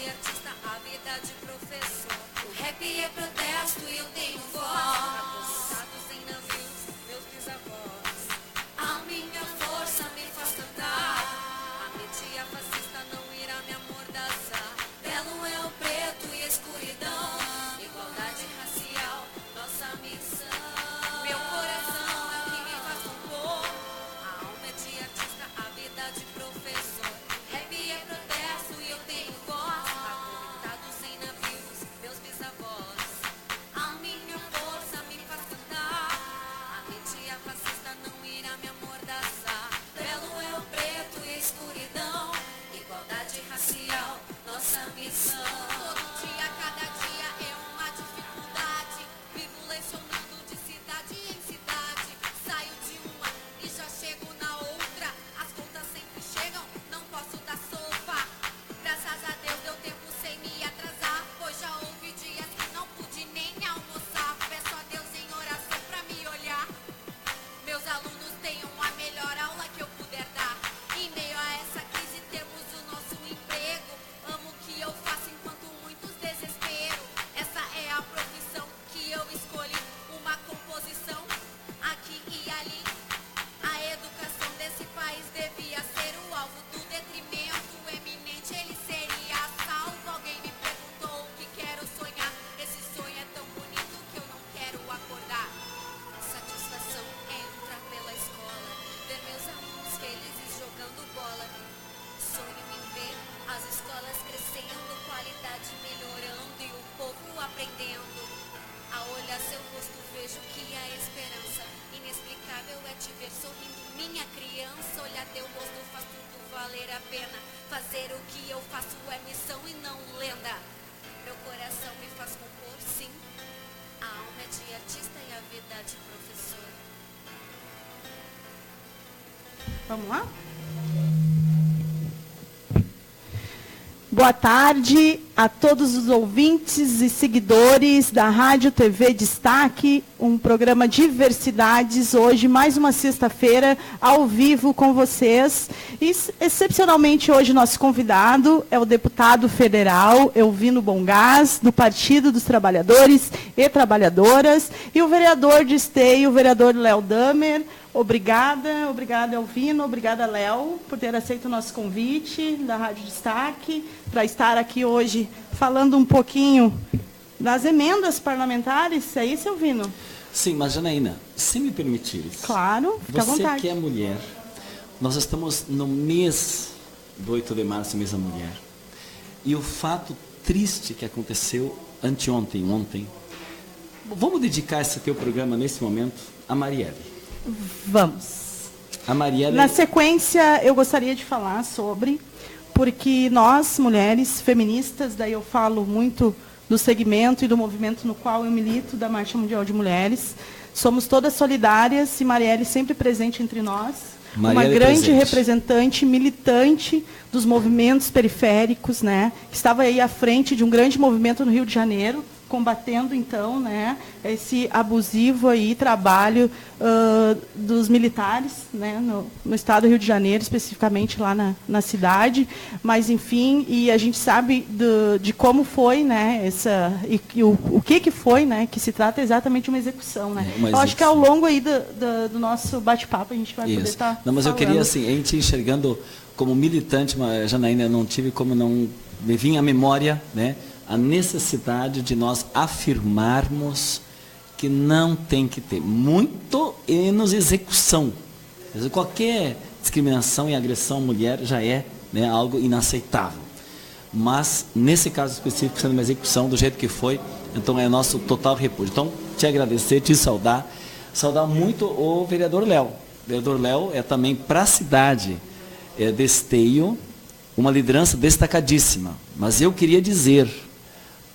artista, a vida de professor. O rap é protesto e eu tenho voz. Aposentados em navios, meus bisavós. A minha força me faz cantar. A mídia fascista não irá me amordaçar. Belo é o preto e a escuridão. Igualdade racial, nossa missão. Meu coração é o que me faz compor. A alma é de artista, a vida de professor. Rap é protesto e eu tenho voz. Acorrentados em navios, meus bisavós. A minha força me faz cantar. A mídia fascista não irá me amordaçar. Belo é o preto e a escuridão. Igualdade racial, nossa missão. Todo dia, cada dia é uma dificuldade. Vivo lecionando de cidade em cidade. Saio de uma e já chego na outra. As contas sempre chegam, não posso dar sopa. Graças a Deus deu tempo sem me atrasar. Pois já houve dias que não pude nem almoçar. Peço a Deus em oração pra me olhar. Meus alunos tenham a melhor aula que eu puder dar. Em meio a essa crise temos o nosso emprego. Amo o que eu faço enquanto muitos desespero. Essa é a profissão que eu escolhi. Uma composição aqui e ali. A educação desse país devia ser o alvo do detrimento eminente. Ele seria salvo. Alguém me perguntou o que quero sonhar. Esse sonho é tão bonito que eu não quero acordar. Satisfação é entrar pela escola, ver meus alunos felizes jogando bola. Sonho em ver as escolas crescendo, qualidade melhorando e o povo aprendendo. A olhar seu rosto vejo que há esperança. Inexplicável é te ver sorrindo, minha criança. Olhar teu rosto faz tudo valer a pena. Fazer o que eu faço é missão e não lenda. Meu coração me faz compor, sim. A alma é de artista e a vida de professor. Vamos lá? Boa tarde a todos os ouvintes e seguidores da Rádio TV Destaque, um programa Diversidades, hoje, mais uma sexta-feira, ao vivo com vocês. E, excepcionalmente, hoje, nosso convidado é o deputado federal Elvino Bongás, do Partido dos Trabalhadores e Trabalhadoras, e o vereador de Esteio, o vereador Léo Damer. Obrigada, Elvino, obrigada, Léo, por ter aceito o nosso convite da Rádio Destaque, para estar aqui hoje falando um pouquinho das emendas parlamentares. É isso, Elvino? Sim, mas, Janaína, se me permitires. Claro, fica à vontade. Você que é mulher, nós estamos no mês do 8 de março, mês da mulher. E o fato triste que aconteceu ontem, vamos dedicar esse teu programa, nesse momento, a Marielle. Vamos. A Marielle... Na sequência, eu gostaria de falar sobre, porque nós, mulheres feministas, daí eu falo muito do segmento e do movimento no qual eu milito, da Marcha Mundial de Mulheres, somos todas solidárias e Marielle sempre presente entre nós, Marielle uma grande presente. Representante, militante dos movimentos periféricos, né, que estava aí à frente de um grande movimento no Rio de Janeiro, combatendo, então, né, esse abusivo aí, trabalho dos militares, né, no estado do Rio de Janeiro, especificamente lá na cidade. Mas, enfim, e a gente sabe de como foi, né, o que foi, né, que se trata exatamente de uma execução. Né. Eu acho que ao longo aí do nosso bate-papo a gente vai poder estar Não, mas falando. eu queria, assim, a gente enxergando como militante, Janaína, eu não tive como não me vir à memória, né, a necessidade de nós afirmarmos que não tem que ter, muito menos execução. Quer dizer, qualquer discriminação e agressão à mulher já é, né, algo inaceitável. Mas, nesse caso específico, sendo uma execução do jeito que foi, então é nosso total repúdio. Então, te agradecer, te saudar muito o vereador Léo. O vereador Léo é também para a cidade de Esteio uma liderança destacadíssima. Mas eu queria dizer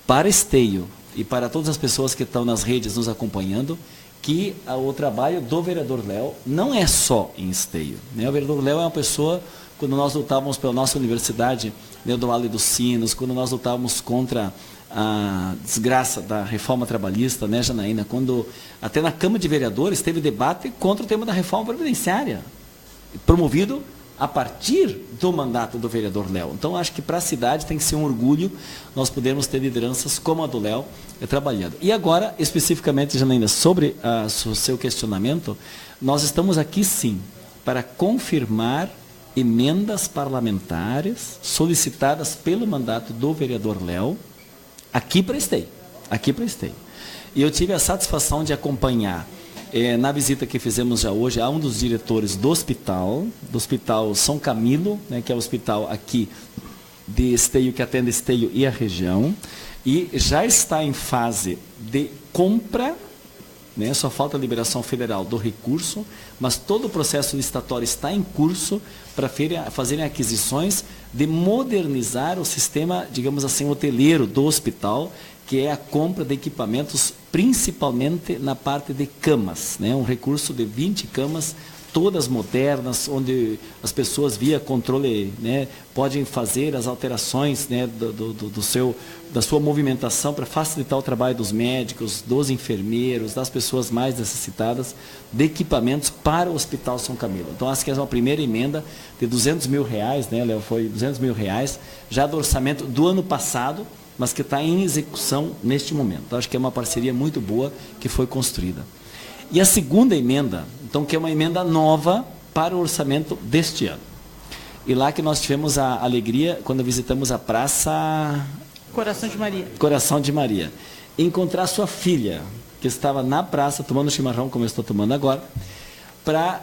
para Esteio e para todas as pessoas que estão nas redes nos acompanhando, que o trabalho do vereador Léo não é só em Esteio. Né? O vereador Léo é uma pessoa, quando nós lutávamos pela nossa universidade, né, do Vale dos Sinos, quando nós lutávamos contra a desgraça da reforma trabalhista, né, Janaína, quando até na Câmara de Vereadores teve debate contra o tema da reforma previdenciária, promovido a partir do mandato do vereador Léo. Então, acho que para a cidade tem que ser um orgulho nós podermos ter lideranças como a do Léo trabalhando. E agora, especificamente, Janaína, sobre o seu questionamento, nós estamos aqui sim para confirmar emendas parlamentares solicitadas pelo mandato do vereador Léo aqui para Esteio. E eu tive a satisfação de acompanhar na visita que fizemos já hoje a um dos diretores do Hospital São Camilo, né, que é o hospital aqui de Esteio, que atende Esteio e a região, e já está em fase de compra, né, só falta a liberação federal do recurso, mas todo o processo licitatório está em curso para fazerem aquisições de modernizar o sistema, digamos assim, hoteleiro do hospital, que é a compra de equipamentos, principalmente na parte de camas, né? Um recurso de 20 camas, todas modernas, onde as pessoas via controle, né, podem fazer as alterações, né, da sua movimentação para facilitar o trabalho dos médicos, dos enfermeiros, das pessoas mais necessitadas de equipamentos para o Hospital São Camilo. Então, acho que é uma primeira emenda de R$200 mil, né, Léo? Foi R$200 mil, já do orçamento do ano passado, mas que está em execução neste momento. Então, acho que é uma parceria muito boa que foi construída. E a segunda emenda, então, que é uma emenda nova para o orçamento deste ano. E lá que nós tivemos a alegria, quando visitamos a Praça Coração de Maria, encontrar sua filha, que estava na praça tomando chimarrão, como eu estou tomando agora, para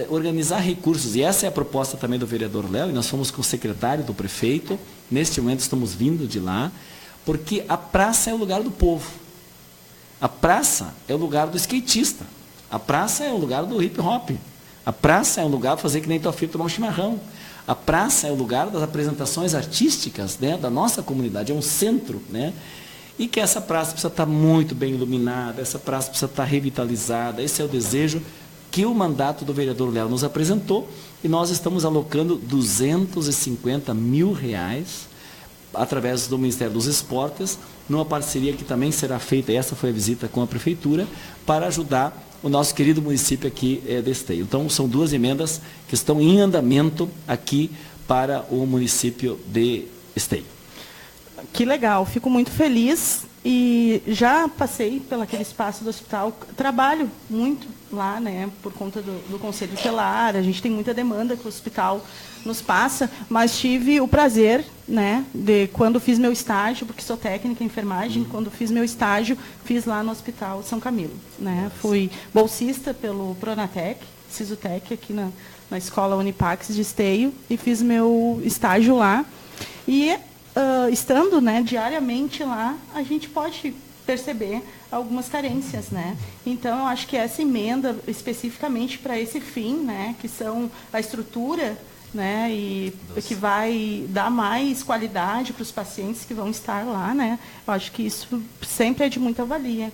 organizar recursos. E essa é a proposta também do vereador Léo, e nós fomos com o secretário do prefeito, neste momento estamos vindo de lá, porque a praça é o lugar do povo. A praça é o lugar do skatista. A praça é o lugar do hip hop. A praça é o lugar para fazer que nem tua filha tomar um chimarrão. A praça é o lugar das apresentações artísticas, né, da nossa comunidade, é um centro, né? E que essa praça precisa estar muito bem iluminada, essa praça precisa estar revitalizada. Esse é o desejo que o mandato do vereador Léo nos apresentou, e nós estamos alocando R$250 mil através do Ministério dos Esportes, numa parceria que também será feita, essa foi a visita com a Prefeitura, para ajudar o nosso querido município aqui de Esteio. Então, são duas emendas que estão em andamento aqui para o município de Esteio. Que legal, fico muito feliz e já passei pelaquele espaço do hospital, trabalho muito lá, né, por conta do Conselho Tutelar, a gente tem muita demanda que o hospital nos passa, mas tive o prazer, né, de quando fiz meu estágio, porque sou técnica em enfermagem, quando fiz meu estágio, fiz lá no Hospital São Camilo, né, fui bolsista pelo Pronatec, Sisutec, aqui na Escola Unipax de Esteio, e fiz meu estágio lá, e estando, né, diariamente lá, a gente pode perceber algumas carências, né? Então, eu acho que essa emenda, especificamente para esse fim, né, que são a estrutura, né, e que vai dar mais qualidade para os pacientes que vão estar lá, né? Eu acho que isso sempre é de muita valia.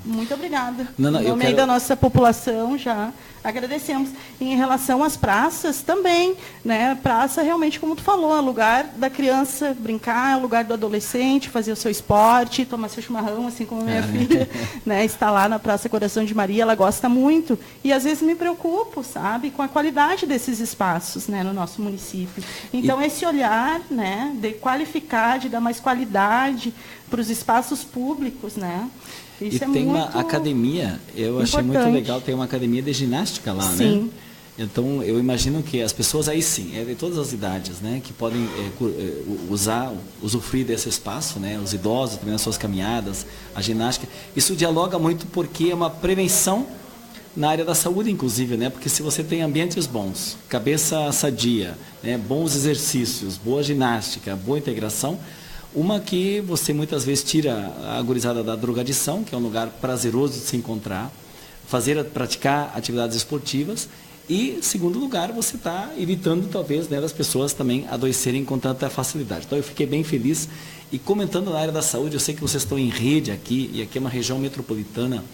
Muito obrigada. Em nome da nossa população, já agradecemos. Em relação às praças, também, né? Praça, realmente, como tu falou, é o lugar da criança brincar, é o lugar do adolescente fazer o seu esporte, tomar seu chimarrão, assim como a minha filha, né, está lá na Praça Coração de Maria, ela gosta muito. E, às vezes, me preocupo, sabe, com a qualidade desses espaços, né, no nosso município. Então, esse olhar, né, de qualificar, de dar mais qualidade para os espaços públicos, né? Isso e tem uma academia, eu achei muito legal, tem uma academia de ginástica lá, né? Então, eu imagino que as pessoas aí sim, de todas as idades, né, que podem usufruir desse espaço, né, os idosos também nas suas caminhadas, a ginástica. Isso dialoga muito porque é uma prevenção na área da saúde, inclusive, né, porque se você tem ambientes bons, cabeça sadia, né, bons exercícios, boa ginástica, boa integração, uma que você muitas vezes tira a gurizada da drogadição, que é um lugar prazeroso de se encontrar, praticar atividades esportivas, e, segundo lugar, você está evitando, talvez, né, das pessoas também adoecerem com tanta facilidade. Então, eu fiquei bem feliz. E comentando na área da saúde, eu sei que vocês estão em rede aqui, e aqui é uma região metropolitana,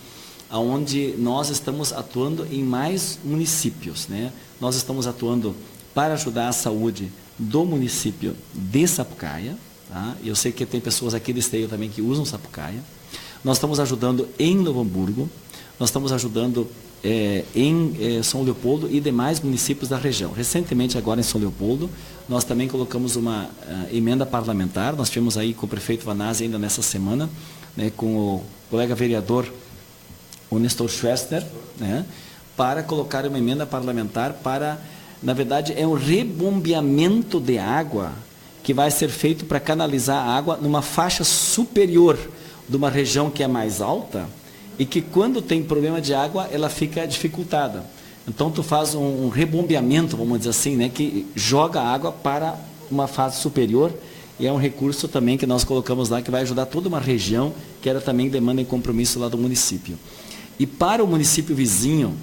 onde nós estamos atuando em mais municípios, né? Nós estamos atuando para ajudar a saúde do município de Sapucaia, tá? Eu sei que tem pessoas aqui de Esteio também que usam Sapucaia. Nós estamos ajudando em Novo Hamburgo, nós estamos ajudando em São Leopoldo e demais municípios da região. Recentemente, agora em São Leopoldo, nós também colocamos uma emenda parlamentar, nós tivemos aí com o prefeito Vanazzi ainda nessa semana, né, com o colega vereador, o Nestor Schwester, né, para colocar uma emenda parlamentar para, na verdade, é um rebombeamento de água que vai ser feito para canalizar a água numa faixa superior de uma região que é mais alta, e que quando tem problema de água, ela fica dificultada. Então, tu faz um rebombeamento, vamos dizer assim, né, que joga a água para uma fase superior, e é um recurso também que nós colocamos lá, que vai ajudar toda uma região, que era também demanda e compromisso lá do município. E para o município vizinho,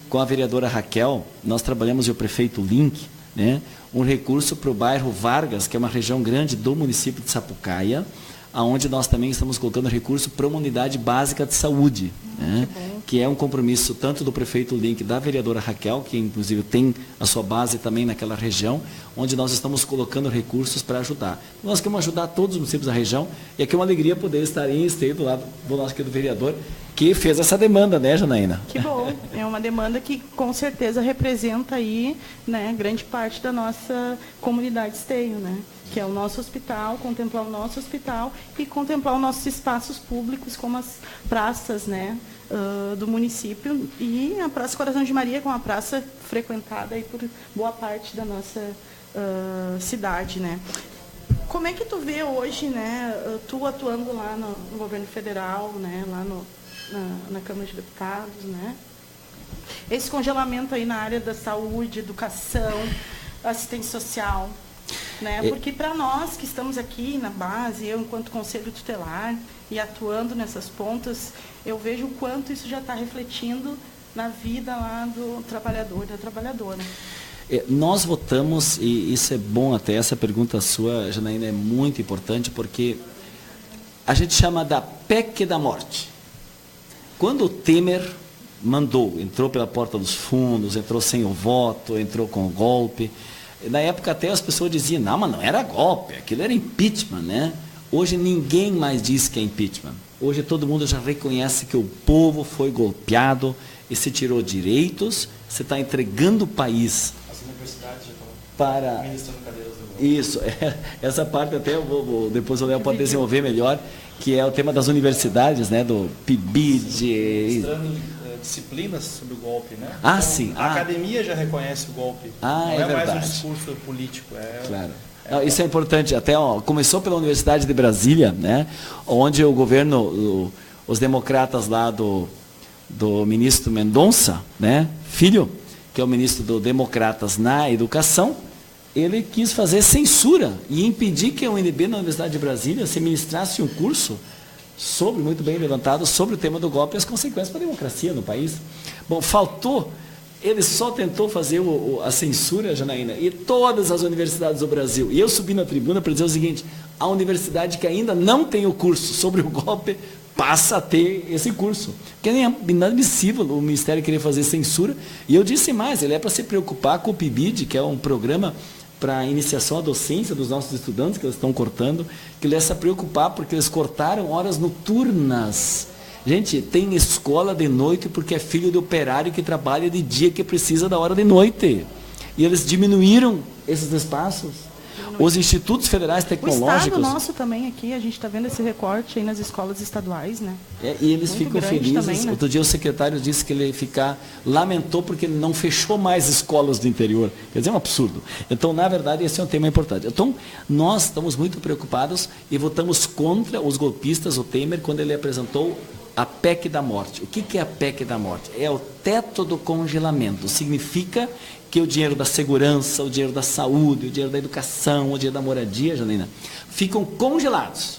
com a vereadora Raquel, nós trabalhamos e o prefeito Link, né, um recurso para o bairro Vargas, que é uma região grande do município de Sapucaia, aonde nós também estamos colocando recurso para uma unidade básica de saúde, né? Que é um compromisso tanto do prefeito Link, da vereadora Raquel, que inclusive tem a sua base também naquela região, onde nós estamos colocando recursos para ajudar. Nós queremos ajudar todos os municípios da região, e aqui é uma alegria poder estar em esteio do lado do nosso querido vereador, que fez essa demanda, né, Janaína? Que bom, é uma demanda que com certeza representa aí, né, grande parte da nossa comunidade esteio, né? Que é o nosso hospital, contemplar o nosso hospital e contemplar os nossos espaços públicos, como as praças, né, do município, e a Praça Coração de Maria, que é uma praça frequentada aí por boa parte da nossa cidade, né. Como é que tu vê hoje, né, tu atuando lá no governo federal, né, lá na Câmara de Deputados, né, esse congelamento aí na área da saúde, educação, assistência social, né? Porque para nós que estamos aqui na base, eu enquanto conselho tutelar e atuando nessas pontas, eu vejo o quanto isso já está refletindo na vida lá do trabalhador, da trabalhadora. Nós votamos, e isso é bom até, essa pergunta sua, Janaína, é muito importante, porque a gente chama da PEC da morte. Quando o Temer entrou pela porta dos fundos, entrou sem o voto, entrou com o golpe, na época até as pessoas diziam, não, mas não era golpe, aquilo era impeachment, né? Hoje ninguém mais diz que é impeachment. Hoje todo mundo já reconhece que o povo foi golpeado e se tirou direitos, você está entregando o país. As universidades já estão para ministrando cadeiras do governo. Isso, essa parte até depois o Léo pode desenvolver melhor, que é o tema das universidades, né? Do PIBID. Ministrando disciplinas sobre o golpe, né? Ah, então, sim. A academia já reconhece o golpe. Ah, não é verdade. mais um discurso político. Claro. Não, isso é importante. Até começou pela Universidade de Brasília, né? Onde o governo, os democratas lá do ministro Mendonça, né? Filho, que é o ministro do Democratas na Educação, ele quis fazer censura e impedir que a UNB na Universidade de Brasília se ministrasse um curso muito bem levantado, sobre o tema do golpe e as consequências para a democracia no país. Bom, ele só tentou fazer a censura, Janaína, e todas as universidades do Brasil. E eu subi na tribuna para dizer o seguinte, a universidade que ainda não tem o curso sobre o golpe, passa a ter esse curso. Porque é inadmissível o Ministério querer fazer censura. E eu disse mais, ele é para se preocupar com o PIBID, que é um programa para a iniciação à docência dos nossos estudantes, que eles estão cortando, que ele é se preocupar porque eles cortaram horas noturnas. Gente, tem escola de noite porque é filho de operário que trabalha de dia, que precisa da hora de noite. E eles diminuíram esses espaços. Os institutos federais tecnológicos... O Estado nosso também aqui, a gente está vendo esse recorte aí nas escolas estaduais, né? E eles muito ficam felizes. Também, né? Outro dia o secretário disse que ele lamentou porque ele não fechou mais escolas do interior. Quer dizer, é um absurdo. Então, na verdade, esse é um tema importante. Então, nós estamos muito preocupados e votamos contra os golpistas, o Temer, quando ele apresentou a PEC da morte. O que é a PEC da morte? É o teto do congelamento. Significa que o dinheiro da segurança, o dinheiro da saúde, o dinheiro da educação, o dinheiro da moradia, Janina, ficam congelados.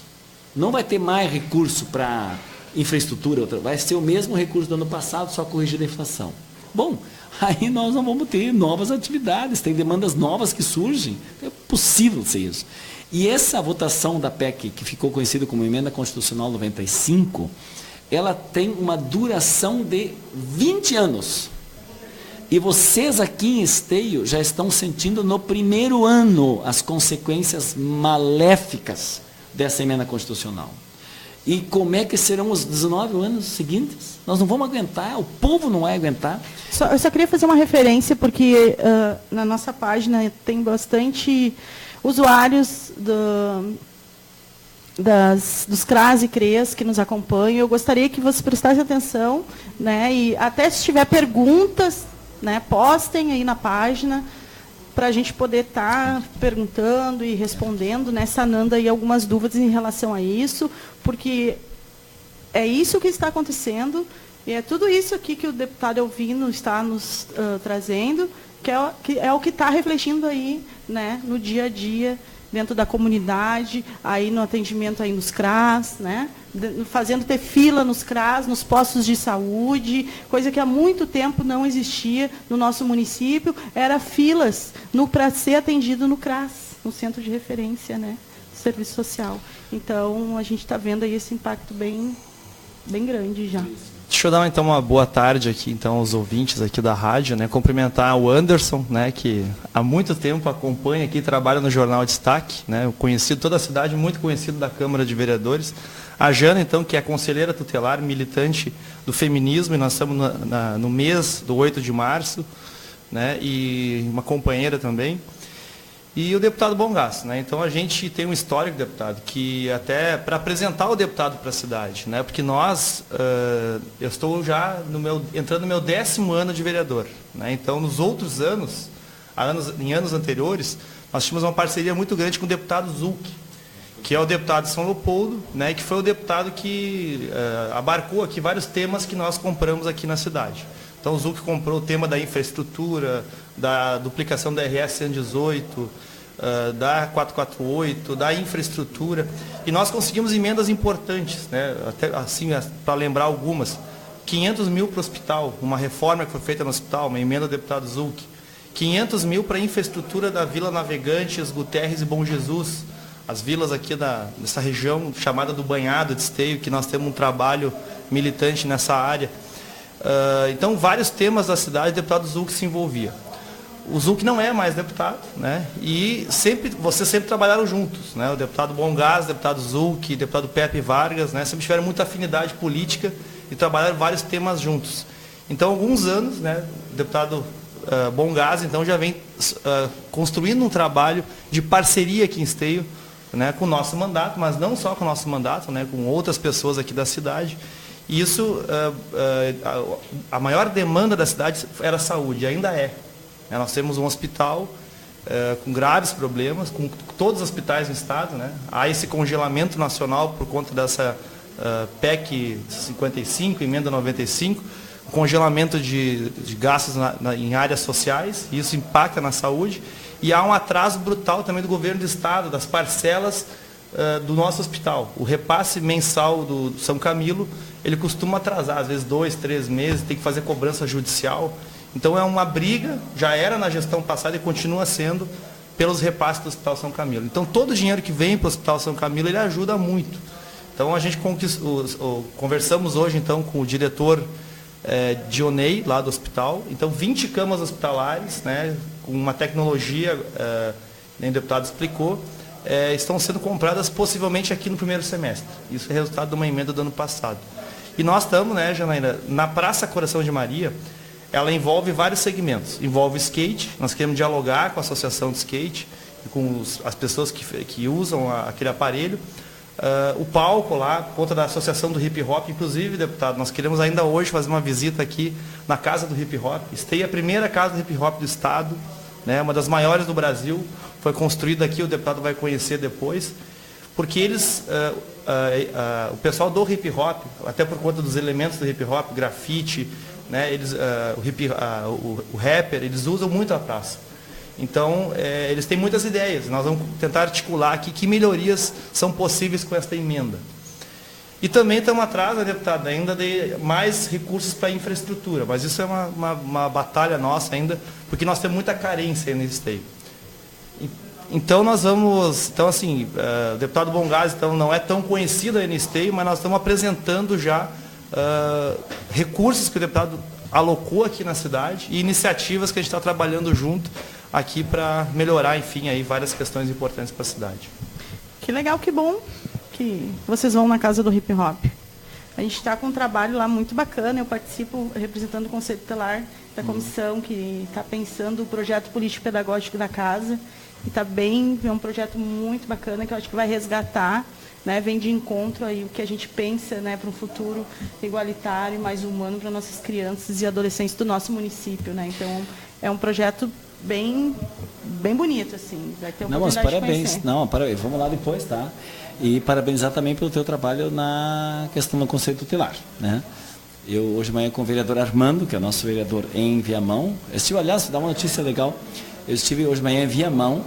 Não vai ter mais recurso para infraestrutura, vai ser o mesmo recurso do ano passado, só corrigido a inflação. Bom, aí nós não vamos ter novas atividades, tem demandas novas que surgem, é possível ser isso. E essa votação da PEC, que ficou conhecida como Emenda Constitucional 95, ela tem uma duração de 20 anos. E vocês aqui em Esteio já estão sentindo no primeiro ano as consequências maléficas dessa emenda constitucional. E como é que serão os 19 anos seguintes? Nós não vamos aguentar, o povo não vai aguentar. Eu só queria fazer uma referência, porque na nossa página tem bastante usuários dos CRAS e CREAS que nos acompanham. Eu gostaria que você prestasse atenção, né, e até se tiver perguntas, né, postem aí na página, para a gente poder estar perguntando e respondendo, né, sanando aí algumas dúvidas em relação a isso, porque é isso que está acontecendo, e é tudo isso aqui que o deputado Elvino está nos trazendo, que é o que está refletindo aí, né, no dia a dia, dentro da comunidade, aí no atendimento aí nos CRAS, né, fazendo ter fila nos CRAS, nos postos de saúde, coisa que há muito tempo não existia no nosso município, era filas para ser atendido no CRAS, no Centro de Referência, né, do Serviço Social. Então, a gente está vendo aí esse impacto bem grande já. Deixa eu dar então uma boa tarde aqui então aos ouvintes aqui da rádio, né? Cumprimentar o Anderson, né, que há muito tempo acompanha aqui, trabalha no Jornal Destaque, né, conhecido toda a cidade, muito conhecido da Câmara de Vereadores. A Jana, então, que é conselheira tutelar, militante do feminismo, e nós estamos no mês do 8 de março, né, e uma companheira também. E o deputado Bongás, né? Então a gente tem um histórico, deputado, que até para apresentar o deputado para a cidade, né? Porque eu estou já entrando no meu 10º ano de vereador, né? Então nos outros anos, em anos anteriores, nós tínhamos uma parceria muito grande com o deputado Zulk, que é o deputado de São Leopoldo, né? Que foi o deputado que abarcou aqui vários temas que nós compramos aqui na cidade. Então o Zulk comprou o tema da infraestrutura, da duplicação da RS 118, da 448, da infraestrutura. E nós conseguimos emendas importantes, né? Até assim, para lembrar algumas. 500 mil para o hospital, uma reforma que foi feita no hospital, uma emenda do deputado Zulk. 500 mil para a infraestrutura da Vila Navegantes, Guterres e Bom Jesus. As vilas aqui dessa região chamada do Banhado de Esteio, que nós temos um trabalho militante nessa área. Então, vários temas da cidade, o deputado Zulk se envolvia. O Zulk não é mais deputado, né? E vocês sempre trabalharam juntos, né? O deputado Bongás, o deputado Zulk, o deputado Pepe Vargas, né? Sempre tiveram muita afinidade política e trabalharam vários temas juntos. Então, há alguns anos, né, o deputado Bongás, então, já vem construindo um trabalho de parceria aqui em Esteio, né, com o nosso mandato, mas não só com o nosso mandato, né, com outras pessoas aqui da cidade. E isso, a maior demanda da cidade era a saúde, ainda é. Nós temos um hospital com graves problemas, com todos os hospitais no estado, né? Há esse congelamento nacional por conta dessa PEC 55, emenda 95, congelamento de gastos em áreas sociais, e isso impacta na saúde. E há um atraso brutal também do governo do estado, das parcelas do nosso hospital. O repasse mensal do São Camilo, ele costuma atrasar, às vezes 2, 3 meses, tem que fazer cobrança judicial. Então é uma briga, já era na gestão passada e continua sendo, pelos repasses do Hospital São Camilo. Então todo o dinheiro que vem para o Hospital São Camilo, ele ajuda muito. Então a gente conversamos hoje então com o diretor Dionei, lá do hospital. Então 20 camas hospitalares, né, com uma tecnologia, nem o deputado explicou, estão sendo compradas possivelmente aqui no primeiro semestre. Isso é resultado de uma emenda do ano passado. E nós estamos, né, Janaína, na Praça Coração de Maria. Ela envolve vários segmentos. Envolve skate, nós queremos dialogar com a associação de skate, com as pessoas que usam aquele aparelho. O palco lá, por conta da associação do hip hop, inclusive, deputado, nós queremos ainda hoje fazer uma visita aqui na Casa do Hip Hop. Esteio é a primeira casa do hip hop do estado, né, uma das maiores do Brasil, foi construída aqui, o deputado vai conhecer depois, porque eles, o pessoal do hip hop, até por conta dos elementos do hip hop, grafite, né, o rapper, eles usam muito a praça. Então, eles têm muitas ideias. Nós vamos tentar articular aqui que melhorias são possíveis com esta emenda. E também estamos atrás, né, deputado, ainda de mais recursos para a infraestrutura. Mas isso é uma batalha nossa ainda, porque nós temos muita carência nesse Esteio. Então, nós vamos... Então, assim, o deputado Bongás, então, não é tão conhecido aí no Esteio, mas nós estamos apresentando já recursos que o deputado alocou aqui na cidade e iniciativas que a gente está trabalhando junto aqui para melhorar, enfim, aí várias questões importantes para a cidade. Que legal, que bom. que vocês vão na Casa do Hip Hop. A gente está com um trabalho lá muito bacana, eu participo representando o Conselho Tutelar da comissão que está pensando o projeto político-pedagógico da casa, e é um projeto muito bacana que eu acho que vai resgatar, né, vem de encontro aí o que a gente pensa, né, para um futuro igualitário e mais humano para nossas crianças e adolescentes do nosso município, né? Então é um projeto bem bonito, assim, vai ter oportunidade de conhecer. Parabéns, vamos lá depois, tá? E parabenizar também pelo teu trabalho na questão do Conselho Tutelar, né? Eu hoje de manhã com o vereador Armando, que é o nosso vereador em Viamão, aliás, dá uma notícia legal, eu estive hoje de manhã em Viamão,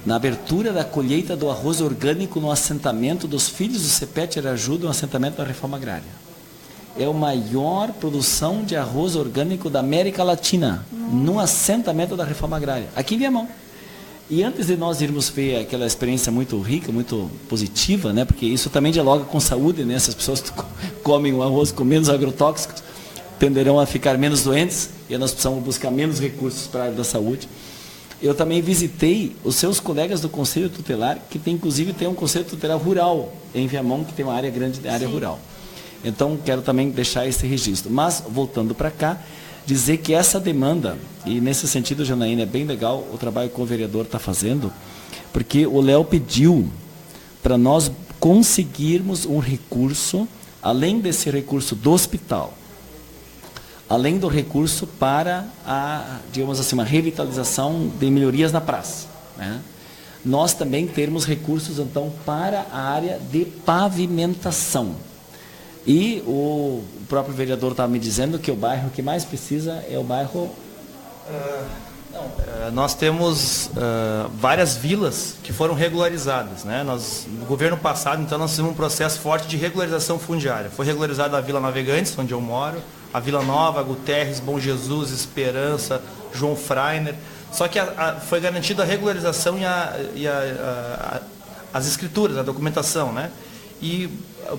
na abertura da colheita do arroz orgânico no assentamento dos filhos do CEPET Araju, no assentamento da Reforma Agrária. É a maior produção de arroz orgânico da América Latina, no assentamento da Reforma Agrária, aqui em Viamão. E antes de nós irmos ver aquela experiência muito rica, muito positiva, né, porque isso também dialoga com saúde, né, se as pessoas comem o arroz com menos agrotóxicos, tenderão a ficar menos doentes, e nós precisamos buscar menos recursos para a área da saúde. Eu também visitei os seus colegas do Conselho Tutelar, que inclusive tem um Conselho Tutelar rural em Viamão, que tem uma área grande de área rural. Então, quero também deixar esse registro. Mas, voltando para cá, dizer que essa demanda, e nesse sentido, Janaína, é bem legal o trabalho que o vereador está fazendo, porque o Léo pediu para nós conseguirmos um recurso, além desse recurso do hospital, além do recurso para digamos assim, uma revitalização de melhorias na praça, né? Nós também termos recursos, então, para a área de pavimentação. E o próprio vereador estava me dizendo que o bairro que mais precisa é o bairro... Nós temos várias vilas que foram regularizadas, né? No governo passado, então, nós fizemos um processo forte de regularização fundiária. Foi regularizada a Vila Navegantes, onde eu moro, a Vila Nova, Guterres, Bom Jesus, Esperança, João Freiner. Só que foi garantida a regularização e as escrituras, a documentação, né? E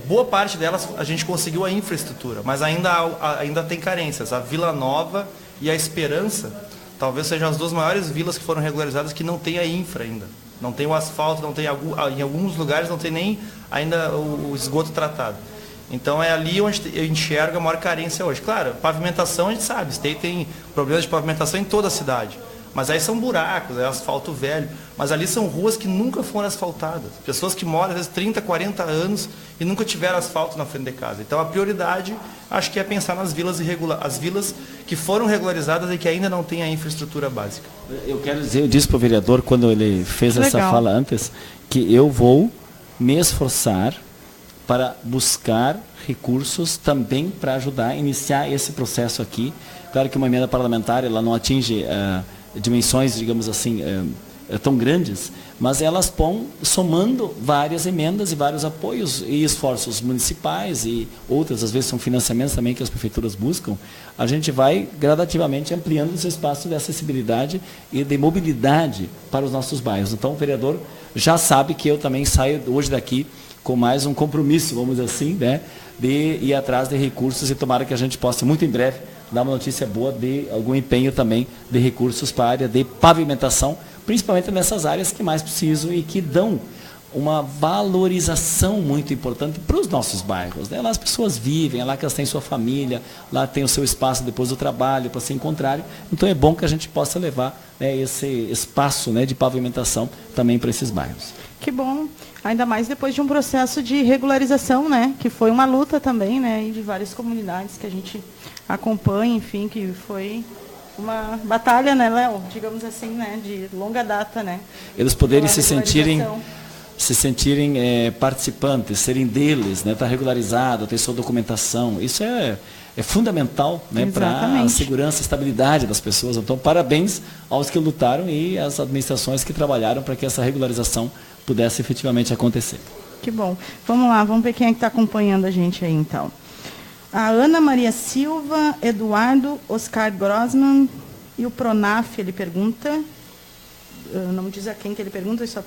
boa parte delas a gente conseguiu a infraestrutura, mas ainda tem carências. A Vila Nova e a Esperança talvez sejam as duas maiores vilas que foram regularizadas que não tem a infra ainda. Não tem o asfalto, não tem em alguns lugares não tem nem ainda o esgoto tratado. Então é ali onde eu enxergo a maior carência hoje. Claro, pavimentação a gente sabe, tem problemas de pavimentação em toda a cidade. Mas aí são buracos, é asfalto velho. Mas ali são ruas que nunca foram asfaltadas. Pessoas que moram, às vezes, 30, 40 anos e nunca tiveram asfalto na frente de casa. Então, a prioridade, acho que é pensar nas vilas as vilas que foram regularizadas e que ainda não têm a infraestrutura básica. Eu disse para o vereador, quando ele fez essa fala antes, que eu vou me esforçar para buscar recursos também para ajudar a iniciar esse processo aqui. Claro que uma emenda parlamentar ela não atinge dimensões, digamos assim, tão grandes, mas elas vão somando várias emendas e vários apoios e esforços municipais e outras, às vezes são financiamentos também que as prefeituras buscam. A gente vai gradativamente ampliando esse espaço de acessibilidade e de mobilidade para os nossos bairros. Então o vereador já sabe que eu também saio hoje daqui com mais um compromisso, vamos dizer assim, né, de ir atrás de recursos e tomara que a gente possa muito em breve dar uma notícia boa de algum empenho também de recursos para a área de pavimentação, principalmente nessas áreas que mais precisam e que dão uma valorização muito importante para os nossos bairros, né? Lá as pessoas vivem, é lá que elas têm sua família, lá tem o seu espaço depois do trabalho para se encontrarem, então é bom que a gente possa levar, né, esse espaço, né, de pavimentação também para esses bairros. Que bom, ainda mais depois de um processo de regularização, né, que foi uma luta também, né, de várias comunidades que a gente acompanha, enfim, que foi uma batalha, né, Léo, digamos assim, né, de longa data, né. Eles poderem se sentirem participantes, serem deles, né, estar regularizado, ter sua documentação, isso é fundamental, né, para a segurança e estabilidade das pessoas. Então, parabéns aos que lutaram e às administrações que trabalharam para que essa regularização pudesse efetivamente acontecer. Que bom. Vamos lá, vamos ver quem é que está acompanhando a gente aí, então. A Ana Maria Silva, Eduardo, Oscar Grossman e o Pronaf, ele pergunta, não diz a quem que ele pergunta, ele só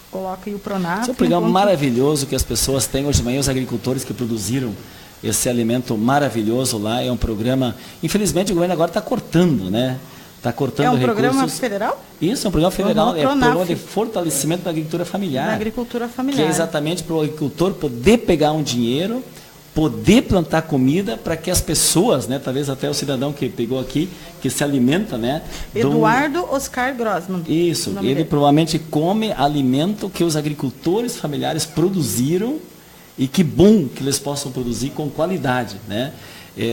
coloca aí o Pronaf. Esse é um programa maravilhoso que as pessoas têm hoje de manhã, os agricultores que produziram esse alimento maravilhoso lá, é um programa, infelizmente o governo agora está cortando, né? está cortando É um recursos. programa federal? Isso, é um programa federal, é um Pronaf. programa de fortalecimento da agricultura familiar. Da agricultura Que familiar. é exatamente para o agricultor poder pegar um dinheiro, poder plantar comida para que as pessoas, né, talvez até o cidadão que pegou aqui, que se alimenta, né? Eduardo Oscar Grossman. Isso, o nome ele dele. provavelmente come alimento que os agricultores familiares produziram e que bom que eles possam produzir com qualidade, né?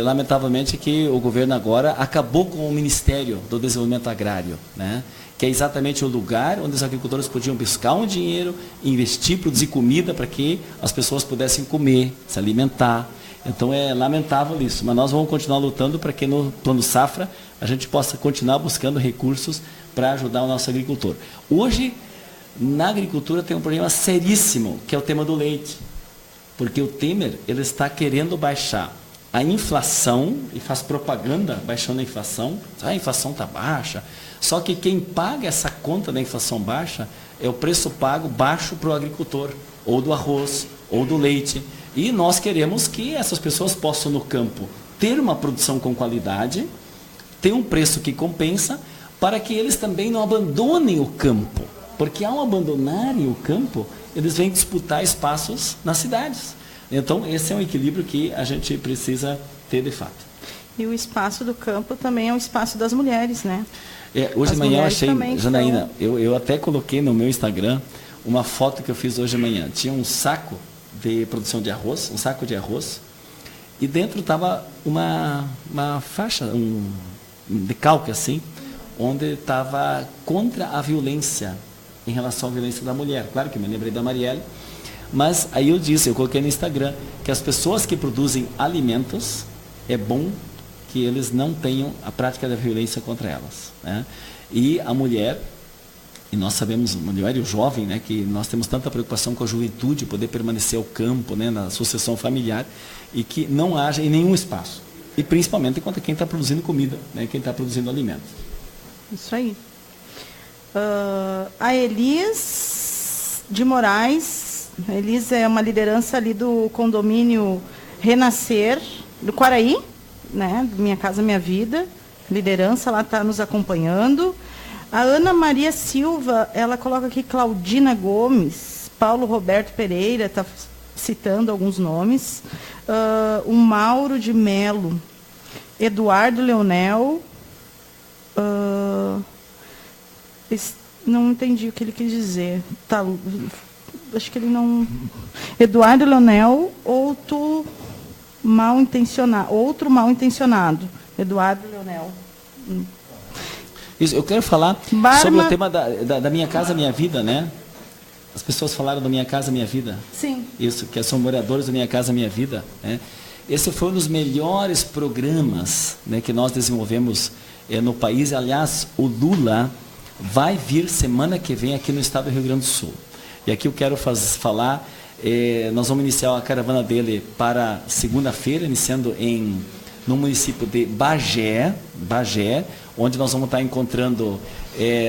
Lamentavelmente que o governo agora acabou com o Ministério do Desenvolvimento Agrário, né? Que é exatamente o lugar onde os agricultores podiam buscar um dinheiro, investir, produzir comida para que as pessoas pudessem comer, se alimentar. Então é lamentável isso, mas nós vamos continuar lutando para que no Plano Safra a gente possa continuar buscando recursos para ajudar o nosso agricultor. Hoje, na agricultura tem um problema seríssimo, que é o tema do leite. Porque o Temer, ele está querendo baixar a inflação, e faz propaganda baixando a inflação. A inflação está baixa. Só que quem paga essa conta da inflação baixa é o preço pago baixo para o agricultor, ou do arroz, ou do leite. E nós queremos que essas pessoas possam, no campo, ter uma produção com qualidade, ter um preço que compensa, para que eles também não abandonem o campo. Porque ao abandonarem o campo, eles vêm disputar espaços nas cidades. Então, esse é um equilíbrio que a gente precisa ter de fato. E o espaço do campo também é o espaço das mulheres, né? Hoje de manhã eu achei, Janaína, são... eu até coloquei no meu Instagram uma foto que eu fiz hoje de manhã. Tinha um saco de produção de arroz, um saco de arroz, e dentro estava uma faixa, um decalque assim, onde estava contra a violência, em relação à violência da mulher. Claro que me lembrei da Marielle, mas aí eu coloquei no Instagram, que as pessoas que produzem alimentos, é bom que eles não tenham a prática da violência contra elas, né? E a mulher, e nós sabemos, a mulher e o jovem, né, que nós temos tanta preocupação com a juventude, poder permanecer ao campo, né, na sucessão familiar, e que não haja em nenhum espaço. E principalmente contra quem está produzindo comida, né, quem está produzindo alimentos. Isso aí. A Elis de Moraes, a Elis é uma liderança ali do condomínio Renascer, do Quaraí, né, Minha Casa Minha Vida, liderança, ela está nos acompanhando. A Ana Maria Silva, ela coloca aqui Claudina Gomes, Paulo Roberto Pereira, está citando alguns nomes, o Mauro de Melo, Eduardo Leonel, não entendi o que ele quis dizer. Tá, acho que ele não... Eduardo Leonel, outro mal intencionado. Eduardo Leonel. Isso, eu quero falar sobre o tema da Minha Casa Minha Vida, né? As pessoas falaram do Minha Casa Minha Vida. Sim. Isso, que são moradores do Minha Casa Minha Vida, né? Esse foi um dos melhores programas, né, que nós desenvolvemos no país. Aliás, o Lula vai vir semana que vem aqui no estado do Rio Grande do Sul. E aqui eu quero falar, nós vamos iniciar a caravana dele para segunda-feira, iniciando no município de Bagé, onde nós vamos estar encontrando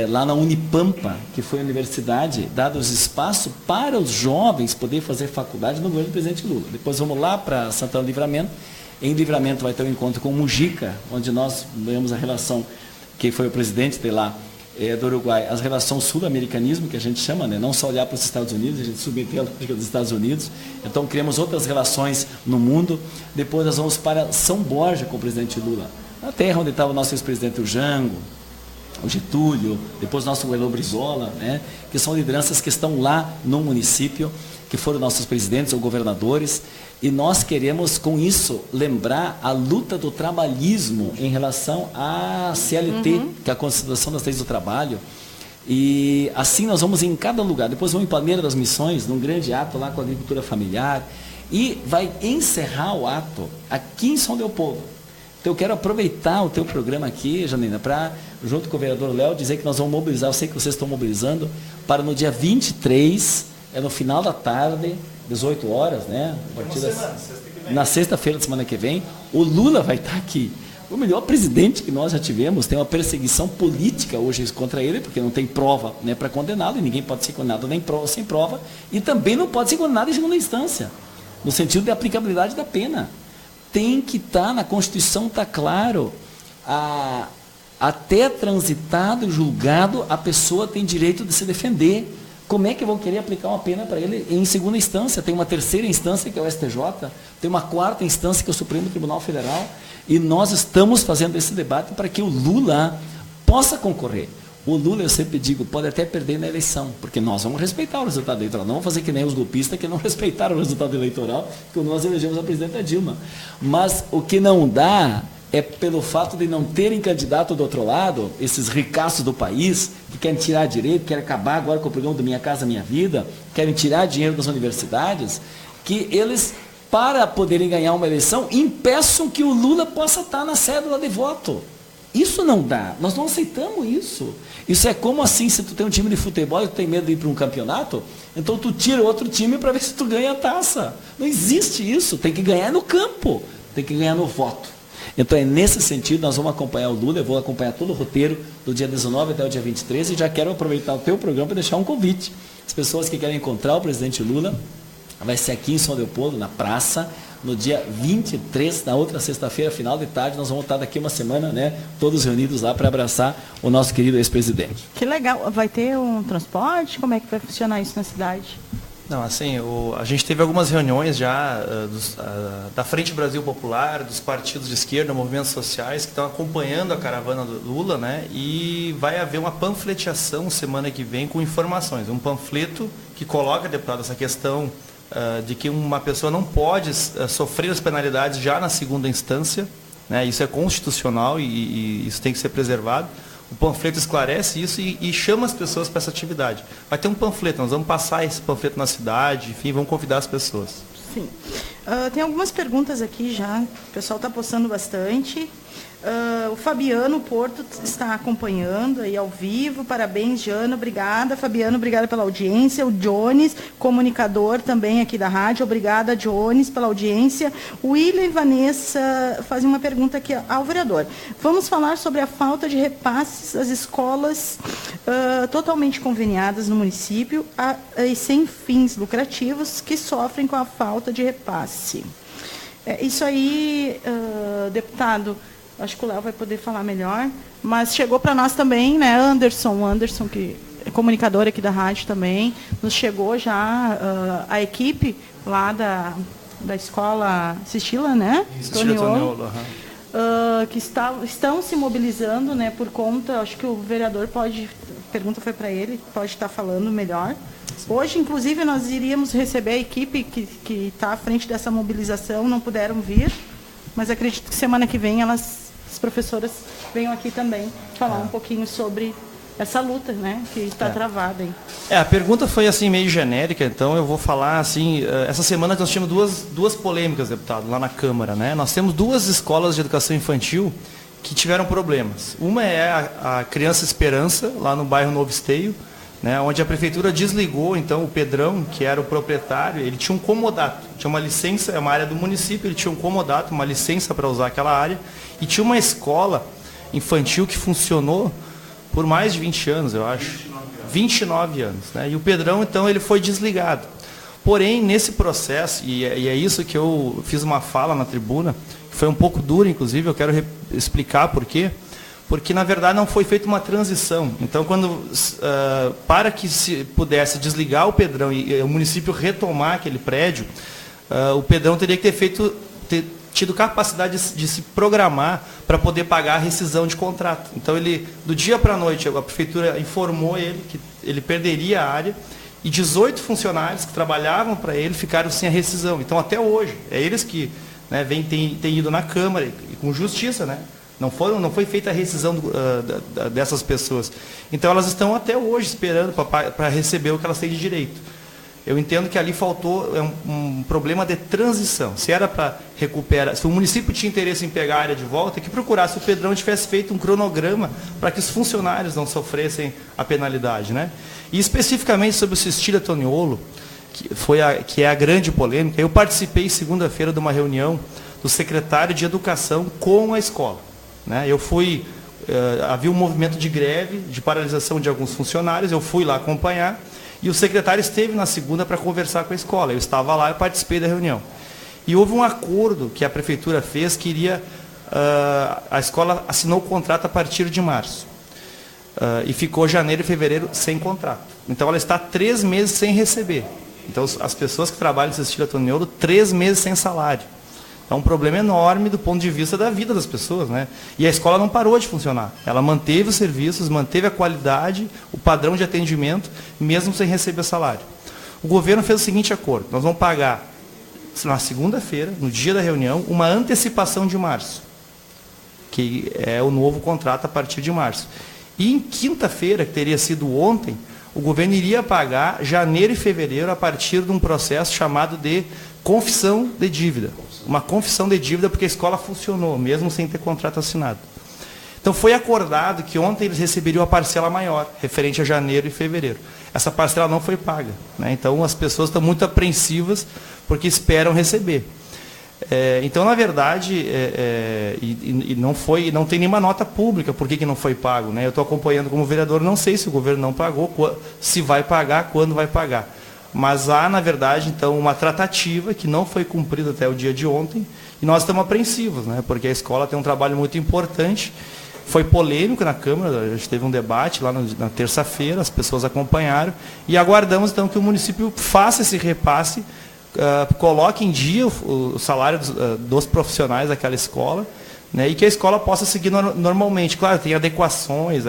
lá na Unipampa, que foi a universidade, dados espaço para os jovens poderem fazer faculdade no governo do presidente Lula. Depois vamos lá para Santana do Livramento. Em Livramento vai ter um encontro com Mujica, onde nós vemos a relação, que foi o presidente de lá, do Uruguai, as relações sul-americanismo, que a gente chama, né? Não só olhar para os Estados Unidos, a gente submeter a lógica dos Estados Unidos. Então, criamos outras relações no mundo. Depois nós vamos para São Borja com o presidente Lula, na terra onde estava o nosso ex-presidente o Jango, o Getúlio, depois o nosso Elo Brizola, né? Que são lideranças que estão lá no município, que foram nossos presidentes ou governadores. E nós queremos, com isso, lembrar a luta do trabalhismo em relação à CLT, que é a Constituição das Leis do Trabalho. E assim nós vamos em cada lugar. Depois vamos em Palmeira das Missões, num grande ato lá com a agricultura familiar. E vai encerrar o ato aqui em São Leopoldo. Então eu quero aproveitar o teu programa aqui, Janina, para, junto com o vereador Léo, dizer que nós vamos mobilizar, eu sei que vocês estão mobilizando, para no dia 23, no final da tarde, 18 horas, né? Na sexta-feira da semana que vem, o Lula vai estar aqui. O melhor presidente que nós já tivemos, tem uma perseguição política hoje contra ele, porque não tem prova, né, para condená-lo, e ninguém pode ser condenado sem prova, e também não pode ser condenado em segunda instância, no sentido de aplicabilidade da pena. Tem que estar na Constituição, está claro, a Até transitado, julgado, a pessoa tem direito de se defender. Como é que vão querer aplicar uma pena para ele em segunda instância? Tem uma terceira instância, que é o STJ, tem uma quarta instância, que é o Supremo Tribunal Federal, e nós estamos fazendo esse debate para que o Lula possa concorrer. O Lula, eu sempre digo, pode até perder na eleição, porque nós vamos respeitar o resultado eleitoral. Não vamos fazer que nem os golpistas que não respeitaram o resultado eleitoral, porque nós elegemos a presidenta Dilma. Mas o que não dá é pelo fato de não terem candidato do outro lado, esses ricaços do país, que querem tirar direito, querem acabar agora com o programa do Minha Casa Minha Vida, querem tirar dinheiro das universidades, que eles, para poderem ganhar uma eleição, impeçam que o Lula possa estar na cédula de voto. Isso não dá, nós não aceitamos isso. Isso é como assim, se tu tem um time de futebol e tu tem medo de ir para um campeonato, então tu tira outro time para ver se tu ganha a taça. Não existe isso, tem que ganhar no campo, tem que ganhar no voto. Então é nesse sentido, nós vamos acompanhar o Lula, eu vou acompanhar todo o roteiro do dia 19 até o dia 23 e já quero aproveitar o teu programa para deixar um convite. As pessoas que querem encontrar o presidente Lula, vai ser aqui em São Leopoldo, na praça, no dia 23, na outra sexta-feira, final de tarde, nós vamos estar daqui uma semana, né, todos reunidos lá para abraçar o nosso querido ex-presidente. Que legal. Vai ter um transporte? Como é que vai funcionar isso na cidade? Não, assim, a gente teve algumas reuniões já da Frente Brasil Popular, dos partidos de esquerda, movimentos sociais, que estão acompanhando a caravana do Lula, né? E vai haver uma panfleteação semana que vem com informações. Um panfleto que coloca, deputado, essa questão de que uma pessoa não pode sofrer as penalidades já na segunda instância, né? Isso é constitucional e isso tem que ser preservado. O panfleto esclarece isso e chama as pessoas para essa atividade. Vai ter um panfleto, nós vamos passar esse panfleto na cidade, enfim, vamos convidar as pessoas. Sim. Tem algumas perguntas aqui já, o pessoal está postando bastante. O Fabiano Porto está acompanhando aí ao vivo. Parabéns, Jana. Obrigada, Fabiano. Obrigada pela audiência. O Jones, comunicador também aqui da rádio. Obrigada, Jones, pela audiência. O William e Vanessa fazem uma pergunta aqui ao vereador. Vamos falar sobre a falta de repasses às escolas totalmente conveniadas no município e sem fins lucrativos que sofrem com a falta de repasse. Isso aí, deputado, acho que o Léo vai poder falar melhor, mas chegou para nós também, né, Anderson, que é comunicador aqui da rádio também, nos chegou já a equipe lá da escola Sistila, né? Toniolo, que estão se mobilizando, né, por conta, acho que o vereador pode, a pergunta foi para ele, pode estar falando melhor. Hoje, inclusive, nós iríamos receber a equipe que está à frente dessa mobilização, não puderam vir, mas acredito que semana que vem as professoras venham aqui também falar um pouquinho sobre essa luta, né, que está travada aí. A pergunta foi assim meio genérica, então eu vou falar assim, essa semana nós tivemos duas polêmicas, deputado, lá na Câmara, né? Nós temos duas escolas de educação infantil que tiveram problemas. Uma é a Criança Esperança, lá no bairro Novo Esteio, né, onde a prefeitura desligou, então, o Pedrão, que era o proprietário, ele tinha um comodato, tinha uma licença, é uma área do município, ele tinha um comodato, uma licença para usar aquela área, e tinha uma escola infantil que funcionou por mais de 20 anos, eu acho. 29 anos. Né, e o Pedrão, então, ele foi desligado. Porém, nesse processo, e é isso que eu fiz uma fala na tribuna, que foi um pouco dura, inclusive, eu quero explicar por quê. Porque, na verdade, não foi feita uma transição. Então, para que se pudesse desligar o Pedrão e o município retomar aquele prédio, o Pedrão teria que ter tido capacidade de se programar para poder pagar a rescisão de contrato. Então, do dia para a noite, a prefeitura informou ele que ele perderia a área e 18 funcionários que trabalhavam para ele ficaram sem a rescisão. Então, até hoje, é eles que, né, têm ido na Câmara e com justiça, né? Não foi feita a rescisão dessas pessoas. Então, elas estão até hoje esperando para receber o que elas têm de direito. Eu entendo que ali faltou um problema de transição. Se era para recuperar, se o município tinha interesse em pegar a área de volta, que procurasse o Pedrão tivesse feito um cronograma para que os funcionários não sofressem a penalidade, né? E especificamente sobre o Sistila Toniolo, que é a grande polêmica, eu participei segunda-feira de uma reunião do secretário de Educação com a escola. Né? Havia um movimento de greve, de paralisação de alguns funcionários, eu fui lá acompanhar, e o secretário esteve na segunda para conversar com a escola. Eu estava lá e participei da reunião. E houve um acordo que a prefeitura fez, que iria a escola assinou o contrato a partir de março. E ficou janeiro e fevereiro sem contrato. Então ela está 3 meses sem receber. Então as pessoas que trabalham no Cestília Toniolo, 3 meses sem salário. É um problema enorme do ponto de vista da vida das pessoas, né? E a escola não parou de funcionar. Ela manteve os serviços, manteve a qualidade, o padrão de atendimento, mesmo sem receber salário. O governo fez o seguinte acordo: nós vamos pagar, na segunda-feira, no dia da reunião, uma antecipação de março, que é o novo contrato a partir de março. E em quinta-feira, que teria sido ontem, o governo iria pagar janeiro e fevereiro a partir de um processo chamado de confissão de dívida. Uma confissão de dívida porque a escola funcionou, mesmo sem ter contrato assinado. Então foi acordado que ontem eles receberiam a parcela maior, referente a janeiro e fevereiro. Essa parcela não foi paga, né? Então as pessoas estão muito apreensivas porque esperam receber. Então, na verdade, não tem nenhuma nota pública por que não foi pago, né? Eu estou acompanhando como vereador, não sei se o governo não pagou, se vai pagar, quando vai pagar. Mas há, na verdade, então, uma tratativa que não foi cumprida até o dia de ontem, e nós estamos apreensivos, né? Porque a escola tem um trabalho muito importante. Foi polêmico na Câmara, a gente teve um debate lá na terça-feira, as pessoas acompanharam, e aguardamos, então, que o município faça esse repasse, coloque em dia o salário dos profissionais daquela escola, né, e que a escola possa seguir normalmente. Claro, tem adequações,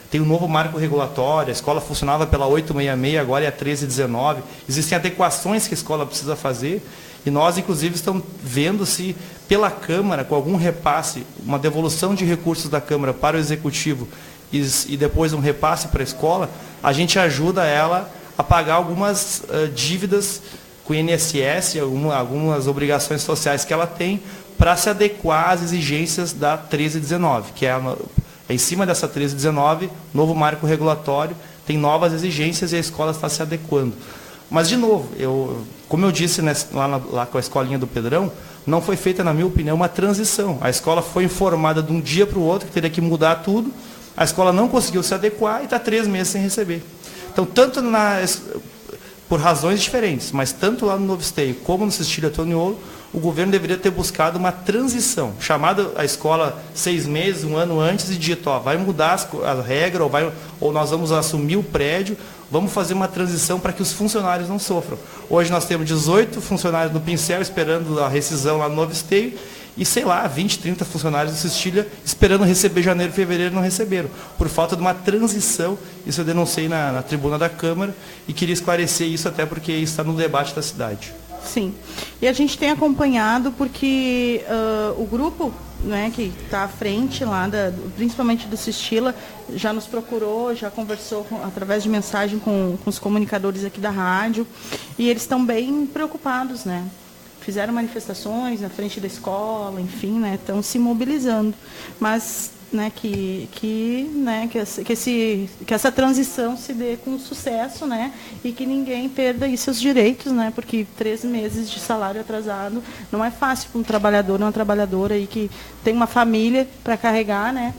tem um novo marco regulatório, a escola funcionava pela 866, agora é a 1319. Existem adequações que a escola precisa fazer, e nós, inclusive, estamos vendo se pela Câmara, com algum repasse, uma devolução de recursos da Câmara para o Executivo e depois um repasse para a escola, a gente ajuda ela a pagar algumas dívidas com o INSS, algumas obrigações sociais que ela tem, para se adequar às exigências da 1319, que é em cima dessa 1319, novo marco regulatório, tem novas exigências e a escola está se adequando. Mas, de novo, como eu disse lá com a escolinha do Pedrão, não foi feita, na minha opinião, uma transição. A escola foi informada de um dia para o outro que teria que mudar tudo, a escola não conseguiu se adequar e está 3 meses sem receber. Então, tanto por razões diferentes, mas tanto lá no Novo Esteio como no Cestília Toniolo, o governo deveria ter buscado uma transição, chamado a escola 6 meses, 1 ano antes, e dito, vai mudar a regra, ou nós vamos assumir o prédio, vamos fazer uma transição para que os funcionários não sofram. Hoje nós temos 18 funcionários no Pincel esperando a rescisão lá no Novo Esteio, e, 20, 30 funcionários do Cestília esperando receber janeiro e fevereiro, não receberam, por falta de uma transição. Isso eu denunciei na tribuna da Câmara e queria esclarecer isso, até porque está no debate da cidade. Sim, e a gente tem acompanhado porque o grupo, né, que está à frente lá, principalmente do Cestília, já nos procurou, já conversou através de mensagem com os comunicadores aqui da rádio, e eles estão bem preocupados, né? Fizeram manifestações na frente da escola, enfim, né, estão se mobilizando, mas, né, que essa transição se dê com sucesso, né, e que ninguém perda aí seus direitos, né, porque 3 meses de salário atrasado não é fácil para um trabalhador, uma trabalhadora aí que tem uma família para carregar, né.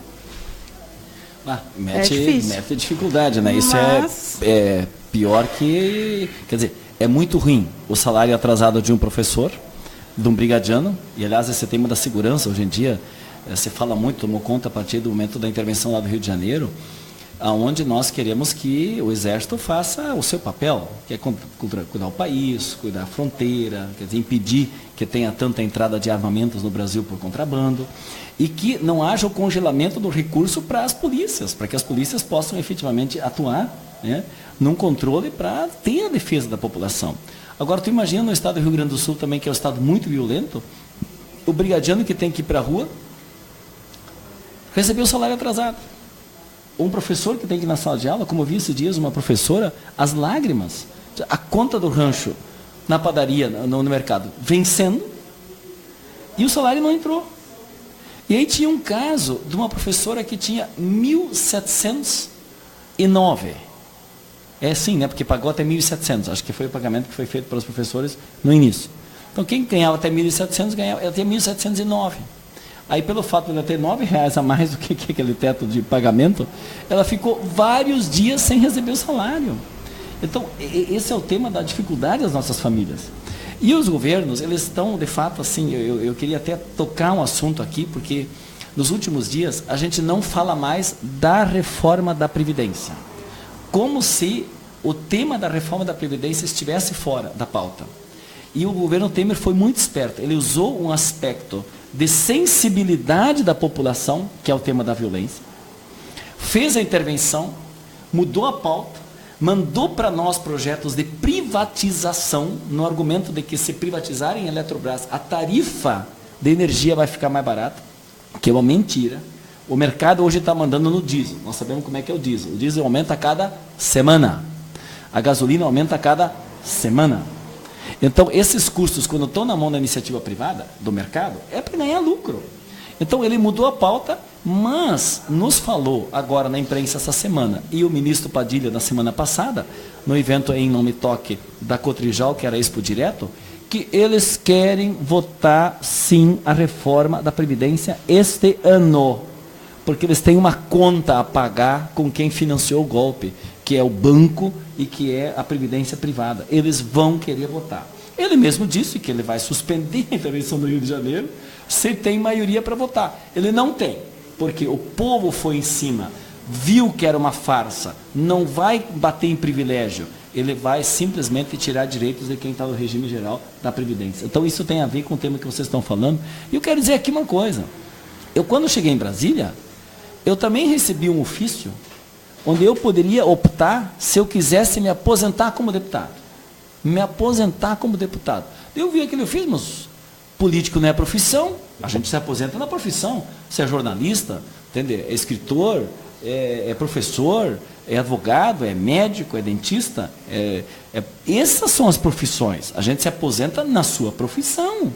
Mete dificuldade, né? Isso é pior que, quer dizer, é muito ruim o salário atrasado de um professor, de um brigadiano, e aliás esse tema da segurança hoje em dia, se fala muito, tomou conta a partir do momento da intervenção lá do Rio de Janeiro, onde nós queremos que o Exército faça o seu papel, que é cuidar o país, cuidar a fronteira, quer dizer, impedir que tenha tanta entrada de armamentos no Brasil por contrabando, e que não haja o congelamento do recurso para as polícias, para que as polícias possam efetivamente atuar, né, num controle para ter a defesa da população. Agora, tu imagina no estado do Rio Grande do Sul também, que é um estado muito violento, o brigadiano que tem que ir para a rua recebeu o salário atrasado. Um professor que tem que ir na sala de aula, como eu vi esses dias, uma professora, as lágrimas, a conta do rancho na padaria, no mercado, vencendo, e o salário não entrou. E aí tinha um caso de uma professora que tinha 1.709. É sim, né? Porque pagou até 1.700. Acho que foi o pagamento que foi feito pelos professores no início. Então, quem ganhava até 1.700, ganhava até 1.709. Aí, pelo fato de ela ter R$9 a mais do que aquele teto de pagamento, ela ficou vários dias sem receber o salário. Então, esse é o tema da dificuldade das nossas famílias. E os governos, eles estão, de fato, assim, eu queria até tocar um assunto aqui, porque nos últimos dias a gente não fala mais da reforma da Previdência. Como se o tema da reforma da Previdência estivesse fora da pauta. E o governo Temer foi muito esperto. Ele usou um aspecto de sensibilidade da população, que é o tema da violência, fez a intervenção, mudou a pauta, mandou para nós projetos de privatização, no argumento de que se privatizarem a Eletrobras, a tarifa de energia vai ficar mais barata, que é uma mentira. O mercado hoje está mandando no diesel. Nós sabemos como é que é o diesel. O diesel aumenta a cada semana. A gasolina aumenta a cada semana. Então, esses custos, quando estão na mão da iniciativa privada, do mercado, é para ganhar lucro. Então, ele mudou a pauta, mas nos falou agora na imprensa essa semana, e o ministro Padilha na semana passada, no evento em Não Me Toque da Cotrijal, que era Expo Direto, que eles querem votar sim a reforma da Previdência este ano, porque eles têm uma conta a pagar com quem financiou o golpe, que é o banco e que é a Previdência privada. Eles vão querer votar. Ele mesmo disse que ele vai suspender a intervenção do Rio de Janeiro se tem maioria para votar. Ele não tem, porque o povo foi em cima, viu que era uma farsa, não vai bater em privilégio, ele vai simplesmente tirar direitos de quem está no regime geral da Previdência. Então isso tem a ver com o tema que vocês estão falando. E eu quero dizer aqui uma coisa. Eu, quando cheguei em Brasília, eu também recebi um ofício onde eu poderia optar se eu quisesse me aposentar como deputado. Me aposentar como deputado. Eu vi aquele ofício, mas político não é profissão, a gente se aposenta na profissão. Você é jornalista, entende? É escritor, é professor, é advogado, é médico, é dentista. Essas são as profissões. A gente se aposenta na sua profissão.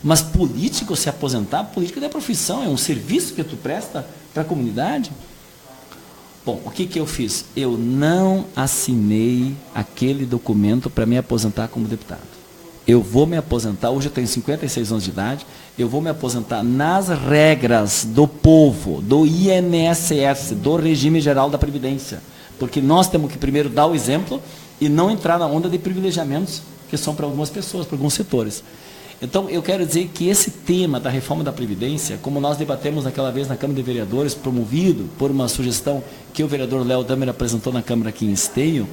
Mas político, se aposentar, político não é profissão, é um serviço que tu presta para a comunidade. Bom, o que eu fiz? Eu não assinei aquele documento para me aposentar como deputado. Eu vou me aposentar, hoje eu tenho 56 anos de idade, eu vou me aposentar nas regras do povo, do INSS, do Regime Geral da Previdência. Porque nós temos que primeiro dar o exemplo e não entrar na onda de privilegiamentos que são para algumas pessoas, para alguns setores. Então, eu quero dizer que esse tema da reforma da Previdência, como nós debatemos naquela vez na Câmara de Vereadores, promovido por uma sugestão que o vereador Léo Damer apresentou na Câmara aqui em Esteio,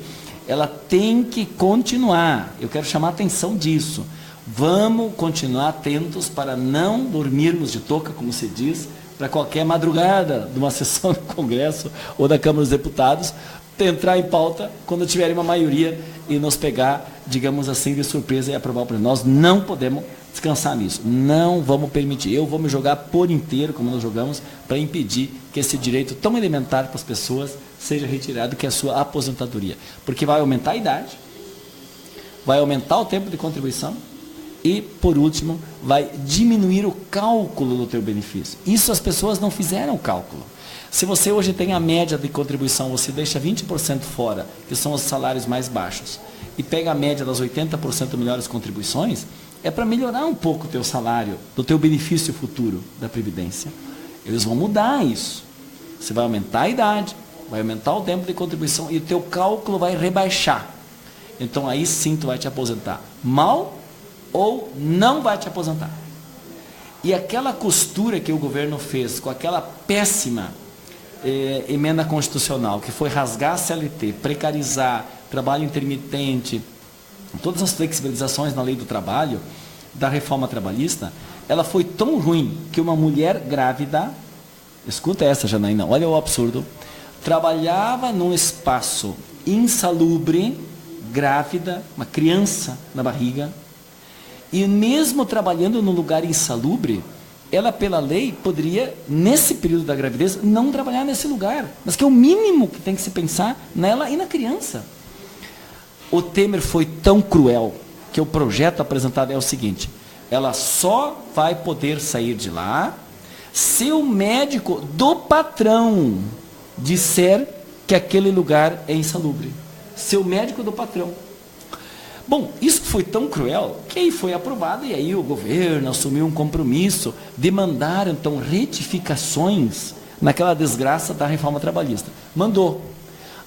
ela tem que continuar. Eu quero chamar a atenção disso. Vamos continuar atentos para não dormirmos de touca, como se diz, para qualquer madrugada de uma sessão do Congresso ou da Câmara dos Deputados, entrar em pauta quando tiverem uma maioria e nos pegar, digamos assim, de surpresa e aprovar o plano. Nós não podemos descansar nisso. Não vamos permitir. Eu vou me jogar por inteiro, como nós jogamos, para impedir que esse direito tão elementar para as pessoas seja retirado, que é a sua aposentadoria. Porque vai aumentar a idade, vai aumentar o tempo de contribuição e, por último, vai diminuir o cálculo do teu benefício. Isso as pessoas não fizeram o cálculo. Se você hoje tem a média de contribuição, você deixa 20% fora, que são os salários mais baixos, e pega a média das 80% melhores contribuições, é para melhorar um pouco o teu salário, do teu benefício futuro da Previdência. Eles vão mudar isso. Você vai aumentar a idade, vai aumentar o tempo de contribuição e o teu cálculo vai rebaixar. Então aí sim tu vai te aposentar mal ou não vai te aposentar. E aquela costura que o governo fez com aquela péssima emenda constitucional, que foi rasgar a CLT, precarizar, trabalho intermitente, todas as flexibilizações na lei do trabalho, da reforma trabalhista, ela foi tão ruim que uma mulher grávida, escuta essa, Janaína, olha o absurdo, trabalhava num espaço insalubre, grávida, uma criança na barriga, e mesmo trabalhando num lugar insalubre, ela, pela lei, poderia, nesse período da gravidez, não trabalhar nesse lugar. Mas que é o mínimo que tem que se pensar nela e na criança. O Temer foi tão cruel que o projeto apresentado é o seguinte: ela só vai poder sair de lá se o médico do patrão disser que aquele lugar é insalubre. Se o médico do patrão. Bom, isso foi tão cruel que aí foi aprovado e aí o governo assumiu um compromisso de mandar, então, retificações naquela desgraça da reforma trabalhista. Mandou.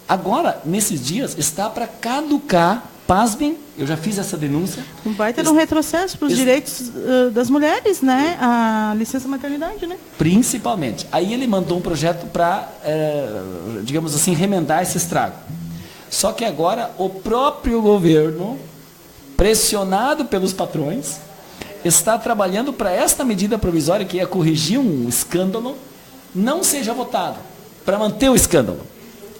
Agora, nesses dias, está para caducar Pasmem, eu já fiz essa denúncia. Um baita de um retrocesso para os direitos das mulheres, né? A licença maternidade, né? Principalmente. Aí ele mandou um projeto para, digamos assim, remendar esse estrago. Só que agora o próprio governo, pressionado pelos patrões, está trabalhando para esta medida provisória, que ia corrigir um escândalo, não seja votado, para manter o escândalo.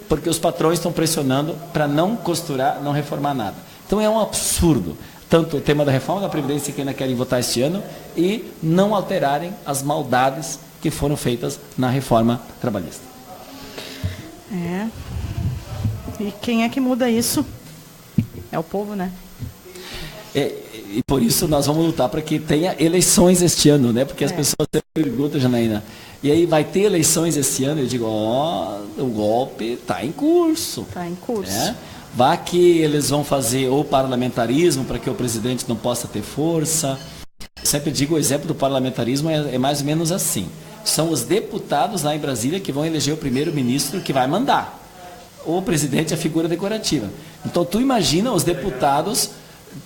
Porque os patrões estão pressionando para não costurar, não reformar nada. Então é um absurdo, tanto o tema da reforma da Previdência que ainda querem votar este ano, e não alterarem as maldades que foram feitas na reforma trabalhista. E quem é que muda isso? É o povo, né? E por isso nós vamos lutar para que tenha eleições este ano, né? Porque as pessoas sempre perguntam, Janaína, e aí vai ter eleições esse ano? Eu digo, o golpe está em curso. Está em curso. Vá que eles vão fazer o parlamentarismo para que o presidente não possa ter força. Eu sempre digo, o exemplo do parlamentarismo é mais ou menos assim. São os deputados lá em Brasília que vão eleger o primeiro-ministro que vai mandar. O presidente é a figura decorativa. Então tu imagina os deputados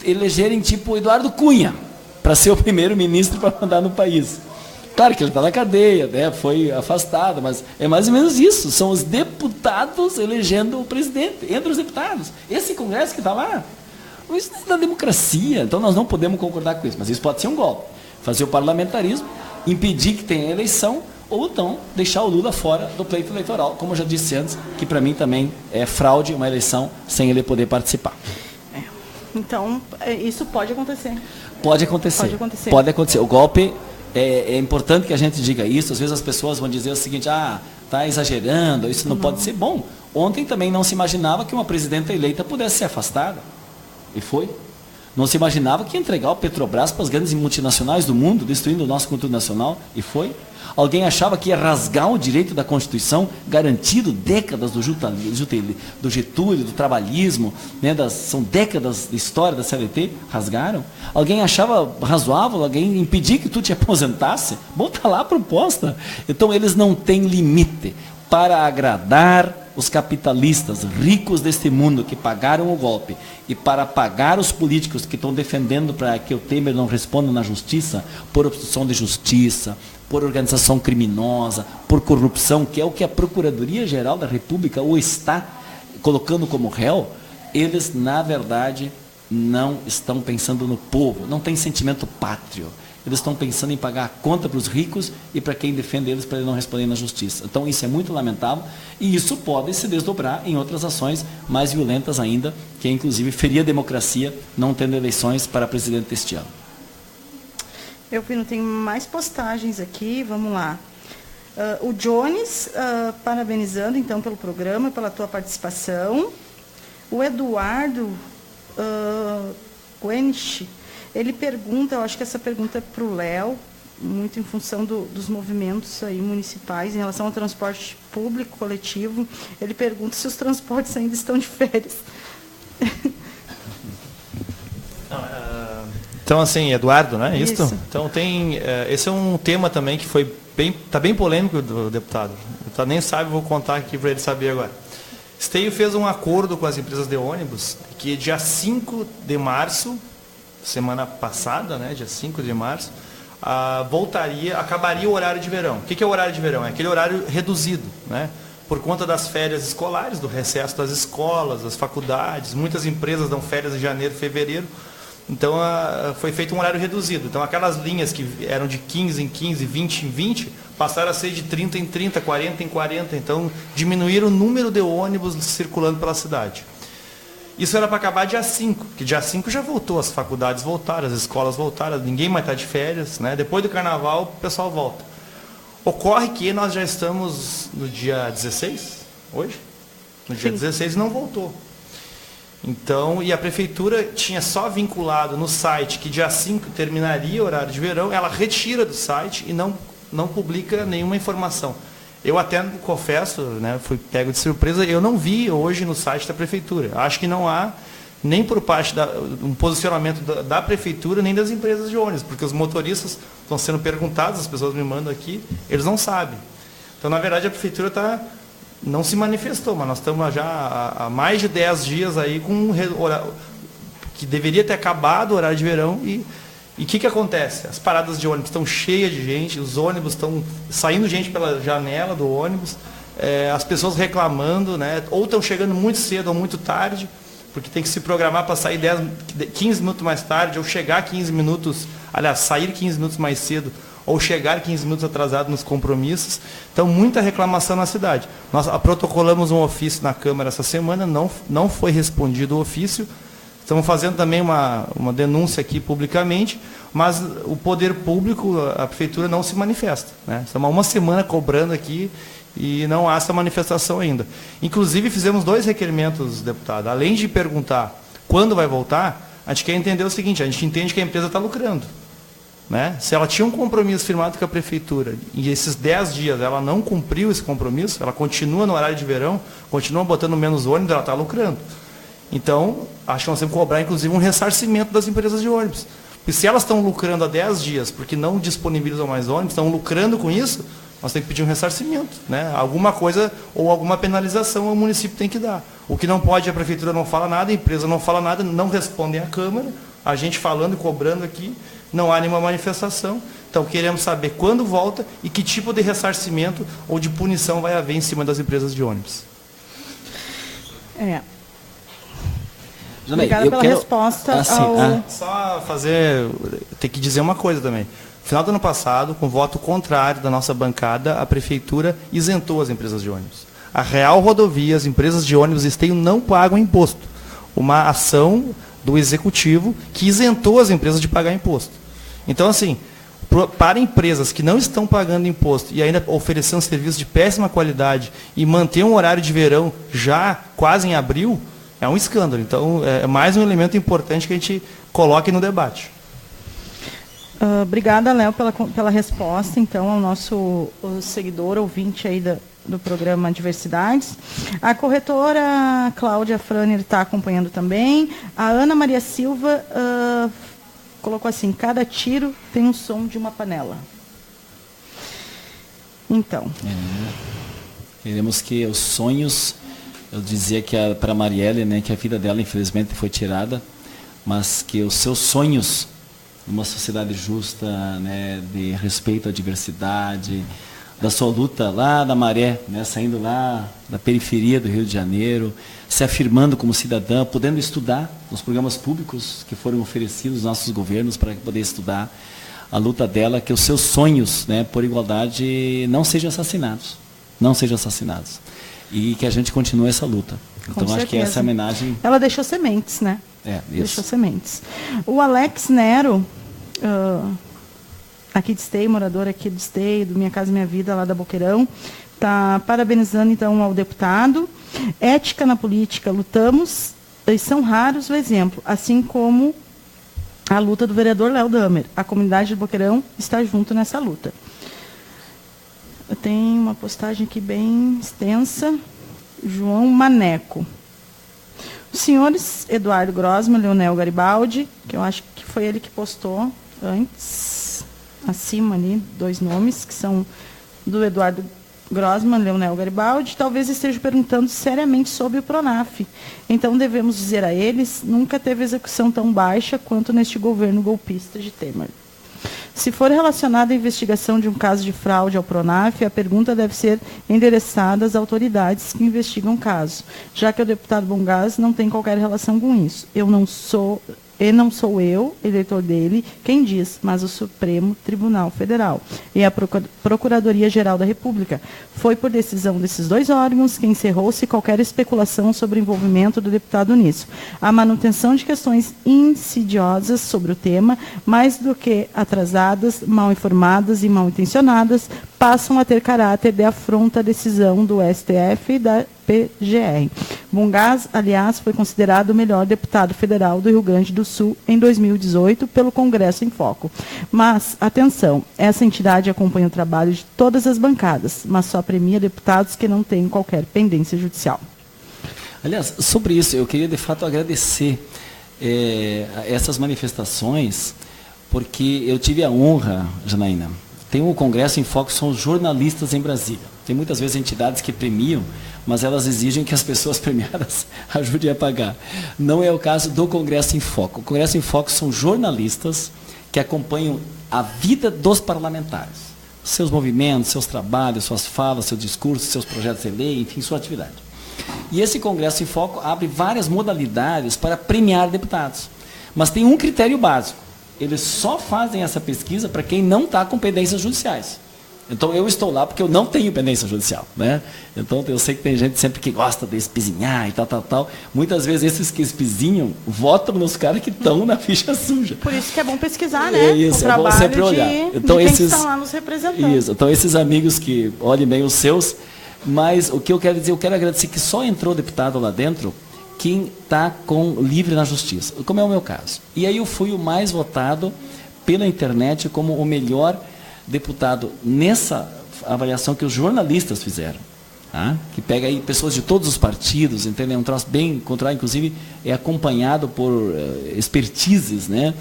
elegerem tipo Eduardo Cunha para ser o primeiro-ministro para mandar no país. Claro que ele está na cadeia, né? Foi afastado, mas é mais ou menos isso. São os deputados elegendo o presidente, entre os deputados. Esse Congresso que está lá, isso é da democracia. Então nós não podemos concordar com isso, mas isso pode ser um golpe. Fazer o parlamentarismo, impedir que tenha eleição, ou então deixar o Lula fora do pleito eleitoral, como eu já disse antes, que para mim também é fraude uma eleição sem ele poder participar. Então, isso pode acontecer. Pode acontecer. Pode acontecer. Pode acontecer. O golpe, é importante que a gente diga isso. Às vezes as pessoas vão dizer o seguinte, está exagerando, isso não pode ser. Bom, ontem também não se imaginava que uma presidenta eleita pudesse ser afastada. E foi. Não se imaginava que ia entregar o Petrobras para as grandes multinacionais do mundo, destruindo o nosso conteúdo nacional. E foi. Alguém achava que ia rasgar o direito da Constituição, garantido décadas do Getúlio, do trabalhismo, né, são décadas de história da CLT, rasgaram. Alguém achava razoável, alguém impedir que tu te aposentasse? Bom, está lá a proposta. Então eles não têm limite para agradar os capitalistas ricos deste mundo que pagaram o golpe e para pagar os políticos que estão defendendo para que o Temer não responda na justiça por obstrução de justiça, por organização criminosa, por corrupção, que é o que a Procuradoria-Geral da República o está colocando como réu, eles, na verdade, não estão pensando no povo, não tem sentimento pátrio. Eles estão pensando em pagar a conta para os ricos e para quem defende eles para eles não responderem na justiça. Então isso é muito lamentável e isso pode se desdobrar em outras ações mais violentas ainda, que é inclusive ferir a democracia não tendo eleições para presidente este ano. Elvino, tem mais postagens aqui, vamos lá. O Jones, parabenizando então pelo programa e pela tua participação. O Eduardo Quench, ele pergunta, eu acho que essa pergunta é para o Léo, muito em função dos movimentos aí municipais em relação ao transporte público coletivo. Ele pergunta se os transportes ainda estão de férias. Então, assim, Eduardo, né? Isso. Então, esse é um tema também que está bem polêmico do deputado. O deputado nem sabe, vou contar aqui para ele saber agora. Esteio fez um acordo com as empresas de ônibus que dia 5 de março, semana passada, né, dia 5 de março, acabaria o horário de verão. O que é o horário de verão? É aquele horário reduzido, né? Por conta das férias escolares, do recesso das escolas, das faculdades. Muitas empresas dão férias em janeiro, fevereiro. Então, foi feito um horário reduzido. Então, aquelas linhas que eram de 15 em 15, 20 em 20, passaram a ser de 30 em 30, 40 em 40. Então, diminuíram o número de ônibus circulando pela cidade. Isso era para acabar dia 5, que dia 5 já voltou, as faculdades voltaram, as escolas voltaram, ninguém mais está de férias, né? Depois do carnaval, o pessoal volta. Ocorre que nós já estamos no dia 16, hoje? No dia 16 não voltou. Então, e a prefeitura tinha só vinculado no site que dia 5 terminaria o horário de verão, ela retira do site e não publica nenhuma informação. Eu até confesso, né, fui pego de surpresa, eu não vi hoje no site da prefeitura. Acho que não há nem por parte um posicionamento da prefeitura, nem das empresas de ônibus, porque os motoristas estão sendo perguntados, as pessoas me mandam aqui, eles não sabem. Então, na verdade, a prefeitura não se manifestou, mas nós estamos já há mais de 10 dias aí com que deveria ter acabado o horário de verão e o que acontece? As paradas de ônibus estão cheias de gente, os ônibus estão saindo gente pela janela do ônibus, as pessoas reclamando, né? Ou estão chegando muito cedo ou muito tarde, porque tem que se programar para sair 15 minutos mais tarde, ou chegar 15 minutos, aliás, sair 15 minutos mais cedo, ou chegar 15 minutos atrasado nos compromissos. Então, muita reclamação na cidade. Nós protocolamos um ofício na Câmara essa semana, não foi respondido o ofício. Estamos fazendo também uma denúncia aqui publicamente, mas o poder público, a prefeitura, não se manifesta, né? Estamos há uma semana cobrando aqui e não há essa manifestação ainda. Inclusive, fizemos 2 requerimentos, deputado. Além de perguntar quando vai voltar, a gente quer entender o seguinte: a gente entende que a empresa está lucrando, né? Se ela tinha um compromisso firmado com a prefeitura e esses 10 dias ela não cumpriu esse compromisso, ela continua no horário de verão, continua botando menos ônibus, ela está lucrando. Então, acho que nós temos que cobrar, inclusive, um ressarcimento das empresas de ônibus. Porque se elas estão lucrando há 10 dias, porque não disponibilizam mais ônibus, estão lucrando com isso, nós temos que pedir um ressarcimento, né? Alguma coisa ou alguma penalização o município tem que dar. O que não pode, a prefeitura não fala nada, a empresa não fala nada, não respondem à Câmara, a gente falando e cobrando aqui, não há nenhuma manifestação. Então, queremos saber quando volta e que tipo de ressarcimento ou de punição vai haver em cima das empresas de ônibus. Obrigada pela resposta. Só tem que dizer uma coisa também. No final do ano passado, com voto contrário da nossa bancada, a prefeitura isentou as empresas de ônibus. A Real Rodovia, as empresas de ônibus esteio não pagam imposto. Uma ação do executivo que isentou as empresas de pagar imposto. Então, assim, para empresas que não estão pagando imposto e ainda oferecendo serviços de péssima qualidade e manter um horário de verão já quase em abril, é um escândalo. Então, é mais um elemento importante que a gente coloque no debate. Obrigada, Léo, pela resposta, então, ao nosso seguidor, ouvinte aí do programa Diversidades. A corretora Cláudia Franer está acompanhando também. A Ana Maria Silva colocou assim: cada tiro tem um som de uma panela. Então. Queremos que os sonhos... Eu dizia que para a Marielle, né, que a vida dela, infelizmente, foi tirada, mas que os seus sonhos, numa sociedade justa, né, de respeito à diversidade, da sua luta lá da Maré, né, saindo lá da periferia do Rio de Janeiro, se afirmando como cidadã, podendo estudar nos programas públicos que foram oferecidos aos nossos governos para poder estudar, a luta dela, que os seus sonhos, né, por igualdade não sejam assassinados. Não sejam assassinados. E que a gente continue essa luta. Então, acho que essa é a homenagem. Ela deixou sementes, né? Isso. Deixou sementes. O Alex Nero, aqui de Esteio, morador aqui do Esteio, do Minha Casa Minha Vida, lá da Boqueirão, está parabenizando, então, ao deputado. Ética na política, lutamos, e são raros o exemplo, assim como a luta do vereador Léo Damer. A comunidade de Boqueirão está junto nessa luta. Tem uma postagem aqui bem extensa. João Maneco. Os senhores Eduardo Grossman, Leonel Garibaldi, que eu acho que foi ele que postou antes, acima ali, 2 nomes, que são do Eduardo Grossman, Leonel Garibaldi, talvez estejam perguntando seriamente sobre o PRONAF. Então, devemos dizer a eles, nunca teve execução tão baixa quanto neste governo golpista de Temer. Se for relacionada à investigação de um caso de fraude ao PRONAF, a pergunta deve ser endereçada às autoridades que investigam o caso, já que o deputado Bongás não tem qualquer relação com isso. Não sou eu, eleitor dele, quem diz, mas o Supremo Tribunal Federal e a Procuradoria-Geral da República. Foi por decisão desses 2 órgãos que encerrou-se qualquer especulação sobre o envolvimento do deputado nisso. A manutenção de questões insidiosas sobre o tema, mais do que atrasadas, mal informadas e mal intencionadas, passam a ter caráter de afronta à decisão do STF e da PGR. Bongás, aliás, foi considerado o melhor deputado federal do Rio Grande do Sul em 2018 pelo Congresso em Foco. Mas, atenção, essa entidade acompanha o trabalho de todas as bancadas, mas só premia deputados que não têm qualquer pendência judicial. Aliás, sobre isso, eu queria de fato agradecer essas manifestações, porque eu tive a honra, Janaína, tem um Congresso em Foco, são os jornalistas em Brasília. Tem muitas vezes entidades que premiam, mas elas exigem que as pessoas premiadas ajudem a pagar. Não é o caso do Congresso em Foco. O Congresso em Foco são jornalistas que acompanham a vida dos parlamentares. Seus movimentos, seus trabalhos, suas falas, seus discursos, seus projetos de lei, enfim, sua atividade. E esse Congresso em Foco abre várias modalidades para premiar deputados. Mas tem um critério básico. Eles só fazem essa pesquisa para quem não está com pendências judiciais. Então, eu estou lá porque eu não tenho pendência judicial, né? Então, eu sei que tem gente sempre que gosta de espizinhar e tal. Muitas vezes, esses que espizinham votam nos caras que estão na ficha suja. Por isso que é bom pesquisar, né? Isso, o trabalho é bom sempre olhar. Então, de quem estão lá nos representando. Isso, então, esses amigos que olhem bem os seus, mas o que eu quero dizer, eu quero agradecer que só entrou deputado lá dentro quem está livre na justiça, como é o meu caso. E aí eu fui o mais votado pela internet como o melhor deputado nessa avaliação que os jornalistas fizeram, tá? Que pega aí pessoas de todos os partidos, entendeu? Um troço bem controlado, inclusive é acompanhado por expertises, né,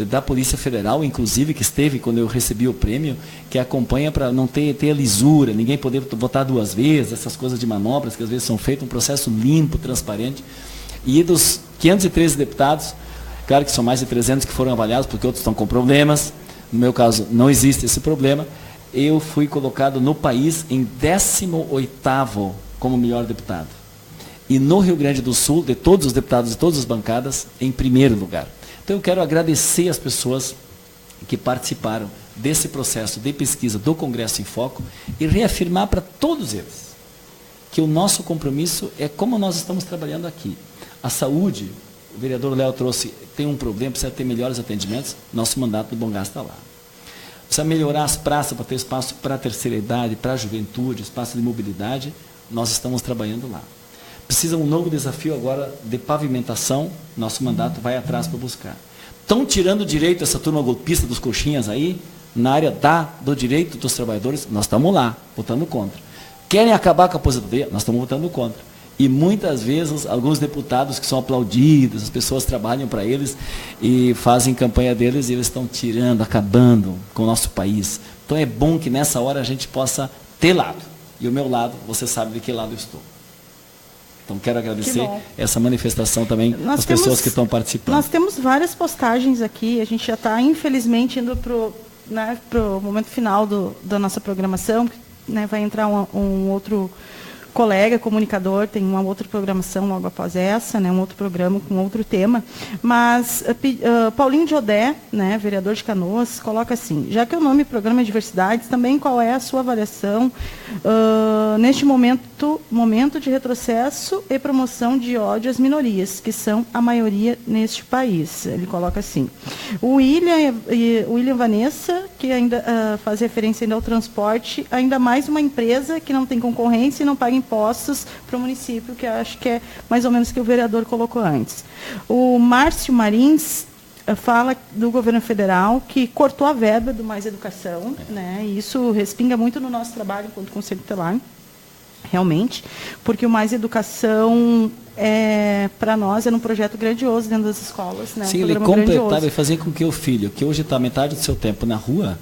da Polícia Federal, inclusive, que esteve quando eu recebi o prêmio, que acompanha para não ter a lisura, ninguém poder votar duas vezes, essas coisas de manobras que às vezes são feitas, um processo limpo, transparente. E dos 513 deputados, claro que são mais de 300 que foram avaliados, porque outros estão com problemas. No meu caso, não existe esse problema. Eu fui colocado no país em 18º como melhor deputado. E no Rio Grande do Sul, de todos os deputados de todas as bancadas, em primeiro lugar. Então, eu quero agradecer as pessoas que participaram desse processo de pesquisa do Congresso em Foco e reafirmar para todos eles que o nosso compromisso é como nós estamos trabalhando aqui. A saúde, o vereador Léo trouxe, tem um problema, precisa ter melhores atendimentos, nosso mandato do Bom Gás está lá. Precisa melhorar as praças para ter espaço para a terceira idade, para a juventude, espaço de mobilidade, nós estamos trabalhando lá. Precisa um novo desafio agora de pavimentação, nosso mandato vai atrás para buscar. Estão tirando o direito essa turma golpista dos coxinhas aí, na área do direito dos trabalhadores, nós estamos lá, votando contra. Querem acabar com a aposentadoria? Nós estamos votando contra. E muitas vezes, alguns deputados que são aplaudidos, as pessoas trabalham para eles e fazem campanha deles e eles estão tirando, acabando com o nosso país. Então é bom que nessa hora a gente possa ter lado. E o meu lado, você sabe de que lado eu estou. Então quero agradecer essa manifestação também das pessoas que estão participando. Nós temos várias postagens aqui, a gente já está infelizmente indo para o momento final da nossa programação, né, vai entrar um outro colega, comunicador, tem uma outra programação logo após essa, né, um outro programa com outro tema, mas Paulinho Jodé, né, vereador de Canoas, coloca assim, já que o nome Programa Diversidades, também qual é a sua avaliação neste momento de retrocesso e promoção de ódio às minorias, que são a maioria neste país. Ele coloca assim. O William Vanessa, que ainda faz referência ainda ao transporte, ainda mais uma empresa que não tem concorrência e não paga impostos para o município, que eu acho que é mais ou menos o que o vereador colocou antes. O Márcio Marins fala do governo federal que cortou a verba do Mais Educação, né? E isso respinga muito no nosso trabalho enquanto Conselho Tutelar, realmente, porque o Mais Educação para nós era um projeto grandioso dentro das escolas, né? Sim, ele completava e fazia com que o filho, que hoje está metade do seu tempo na rua,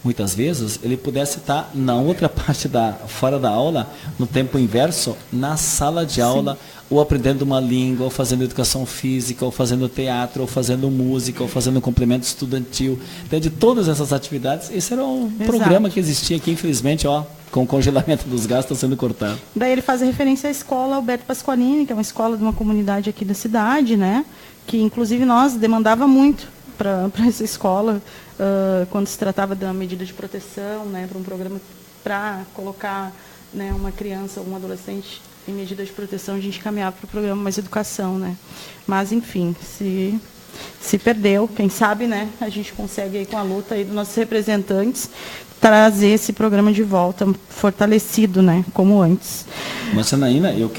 muitas vezes, ele pudesse estar na outra parte fora da aula, no tempo inverso, na sala de aula, ou aprendendo uma língua, ou fazendo educação física, ou fazendo teatro, ou fazendo música, ou fazendo complemento estudantil. Então, de todas essas atividades, esse era um programa que existia aqui, infelizmente, com o congelamento dos gastos sendo cortado. Daí ele faz a referência à escola Alberto Pasqualini, que é uma escola de uma comunidade aqui da cidade, né? Que inclusive nós demandava muito para essa escola, quando se tratava de uma medida de proteção, né, para um programa para colocar, né, uma criança ou um adolescente em medida de proteção, a gente caminhava para o programa Mais Educação, né? Mas, enfim, se perdeu, quem sabe, né, a gente consegue aí, com a luta aí dos nossos representantes, trazer esse programa de volta fortalecido, né, como antes. Mas, Janaína, eu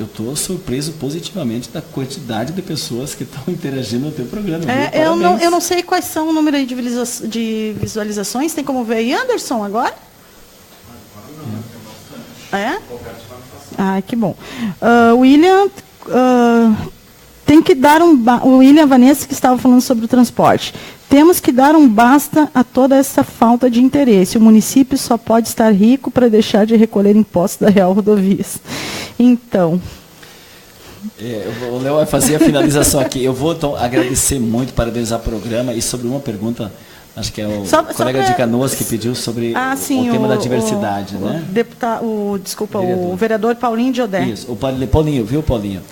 estou surpreso positivamente da quantidade de pessoas que estão interagindo no teu programa. Eu não sei quais são o número aí de visualizações, tem como ver aí, Anderson, agora? É? Ah, que bom. William tem que dar o William Vanessa que estava falando sobre o transporte. Temos que dar um basta a toda essa falta de interesse. O município só pode estar rico para deixar de recolher impostos da Real Rodovias. Então... o Léo vai fazer a finalização aqui. Eu vou então agradecer muito, parabenizar o programa, e sobre uma pergunta, acho que é o colega de Canoas que pediu sobre o tema da diversidade, né? O vereador Paulinho de Odé. Isso, o Paulinho, viu, Paulinho?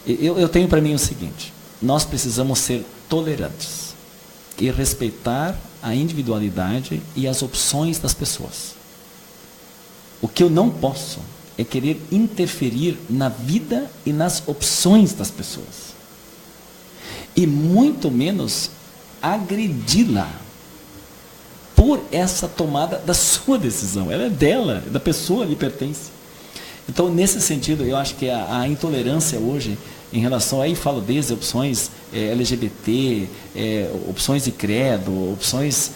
Eu tenho para mim o seguinte: nós precisamos ser tolerantes e respeitar a individualidade e as opções das pessoas. O que eu não posso é querer interferir na vida e nas opções das pessoas. E muito menos agredi-la por essa tomada da sua decisão. Ela é dela, da pessoa lhe pertence. Então, nesse sentido, eu acho que a intolerância hoje, em relação, aí falo desde opções LGBT, opções de credo, opções,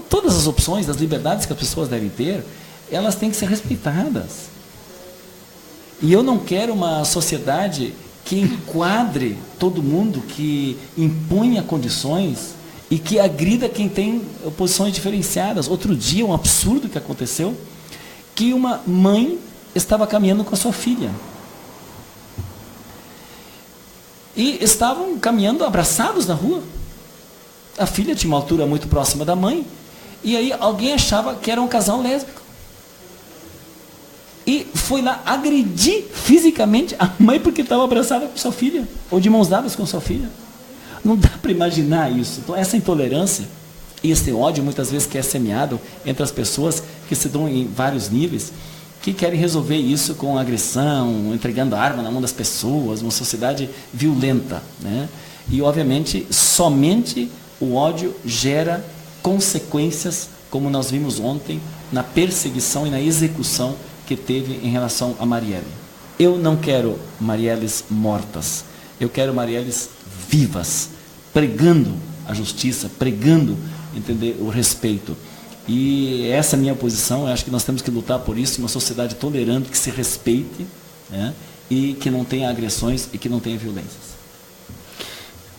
todas as opções das liberdades que as pessoas devem ter, elas têm que ser respeitadas. E eu não quero uma sociedade que enquadre todo mundo, que imponha condições e que agrida quem tem posições diferenciadas. Outro dia, um absurdo que aconteceu, que uma mãe estava caminhando com a sua filha. E estavam caminhando abraçados na rua. A filha tinha uma altura muito próxima da mãe, e aí alguém achava que era um casal lésbico. E foi lá agredir fisicamente a mãe porque estava abraçada com sua filha, ou de mãos dadas com sua filha. Não dá para imaginar isso. Então, essa intolerância e esse ódio, muitas vezes, que é semeado entre as pessoas, que se dão em vários níveis, que querem resolver isso com agressão, entregando arma na mão das pessoas, uma sociedade violenta, né? E, obviamente, somente o ódio gera consequências, como nós vimos ontem, na perseguição e na execução que teve em relação a Marielle. Eu não quero Marielles mortas, eu quero Marielles vivas, pregando a justiça, pregando, entender, o respeito. E essa é a minha posição. Eu acho que nós temos que lutar por isso, uma sociedade tolerante, que se respeite, né, e que não tenha agressões e que não tenha violências.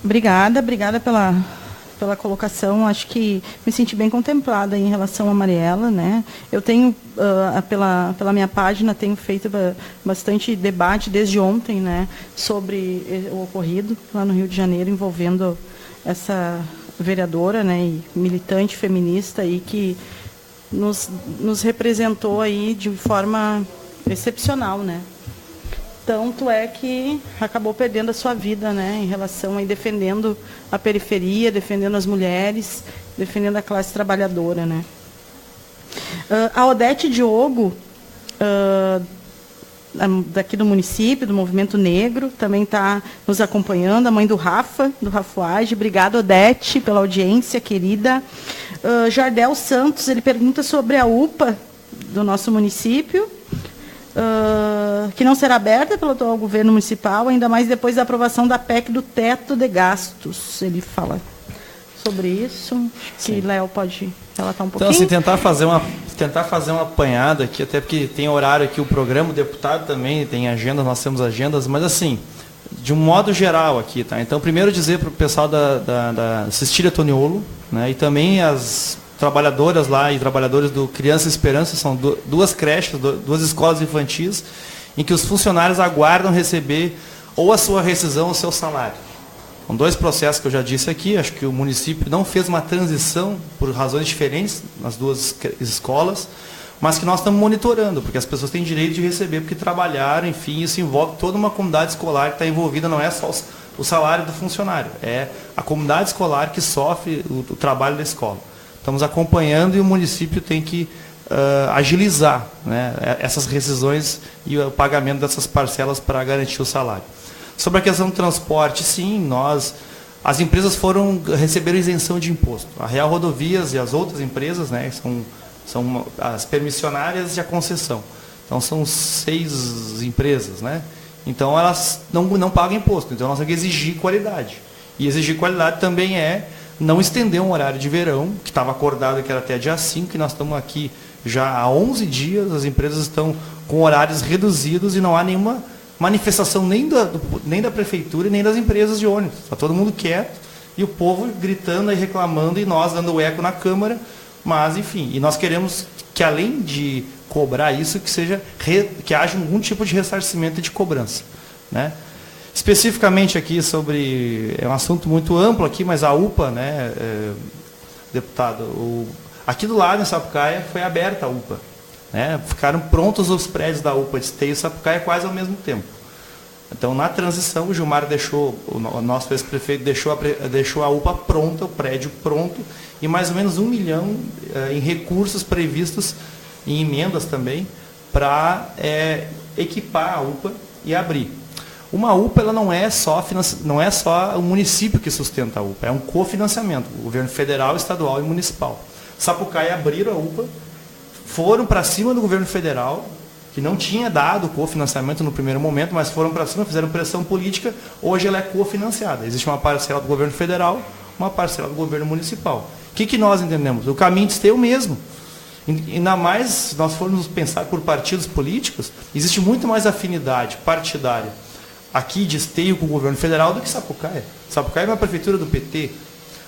Obrigada pela colocação. Acho que me senti bem contemplada em relação a Mariela, né? Eu tenho, pela minha página, tenho feito bastante debate desde ontem, né, sobre o ocorrido lá no Rio de Janeiro, envolvendo essa vereadora, né, e militante feminista, e que nos representou aí de forma excepcional, né? Tanto é que acabou perdendo a sua vida, né, em relação a defendendo a periferia, defendendo as mulheres, defendendo a classe trabalhadora, né. A Odete Diogo, daqui do município, do Movimento Negro, também está nos acompanhando, a mãe do Rafuage. Obrigada, Odete, pela audiência, querida. Jardel Santos, ele pergunta sobre a UPA do nosso município, que não será aberta pelo atual governo municipal, ainda mais depois da aprovação da PEC do teto de gastos. Ele fala sobre isso. Sim. Que Léo pode relatar um pouquinho. Então, assim, tentar fazer uma apanhada aqui, até porque tem horário aqui, o programa, o deputado também tem agenda, nós temos agendas, mas assim, de um modo geral aqui, tá? Então, primeiro dizer para o pessoal da Cecília Toniolo, né, e também as trabalhadoras lá e trabalhadores do Criança Esperança, são duas creches, duas escolas infantis, em que os funcionários aguardam receber ou a sua rescisão ou o seu salário. São dois processos que eu já disse aqui. Acho que o município não fez uma transição por razões diferentes nas duas escolas, mas que nós estamos monitorando, porque as pessoas têm direito de receber porque trabalharam, enfim, isso envolve toda uma comunidade escolar que está envolvida, não é só o salário do funcionário, é a comunidade escolar que sofre o trabalho da escola. Estamos acompanhando e o município tem que agilizar, né, essas rescisões e o pagamento dessas parcelas para garantir o salário. Sobre a questão do transporte, sim, as empresas receberam isenção de imposto. A Real Rodovias e as outras empresas, né, são as permissionárias e a concessão. Então, são 6 empresas, né? Então, elas não pagam imposto. Então, nós temos que exigir qualidade. E exigir qualidade também é não estender um horário de verão, que estava acordado que era até dia 5, e nós estamos aqui já há 11 dias, as empresas estão com horários reduzidos e não há nenhuma manifestação nem da prefeitura e nem das empresas de ônibus. Está todo mundo quieto e o povo gritando e reclamando e nós dando eco na Câmara. Mas, enfim, e nós queremos que, além de cobrar isso, que haja algum tipo de ressarcimento de cobrança, né? Especificamente aqui sobre... É um assunto muito amplo aqui, mas a UPA, né, deputado, aqui do lado, em Sapucaia, foi aberta a UPA. Né? Ficaram prontos os prédios da UPA de Esteio e Sapucaia quase ao mesmo tempo. Então, na transição, o Gilmar o nosso ex-prefeito deixou a UPA pronta, o prédio pronto, e mais ou menos 1 milhão em recursos previstos, em emendas também, para equipar a UPA e abrir. Uma UPA ela não é só o município que sustenta a UPA, é um cofinanciamento, o governo federal, estadual e municipal. Sapucaia abriram a UPA, foram para cima do governo federal, que não tinha dado cofinanciamento no primeiro momento, mas foram para cima, fizeram pressão política, hoje ela é cofinanciada. Existe uma parcela do governo federal, uma parcela do governo municipal. O que nós entendemos? O caminho de Esteio mesmo. Ainda mais, se nós formos pensar por partidos políticos, existe muito mais afinidade partidária aqui de Esteio com o governo federal do que Sapucaia. Sapucaia é uma prefeitura do PT.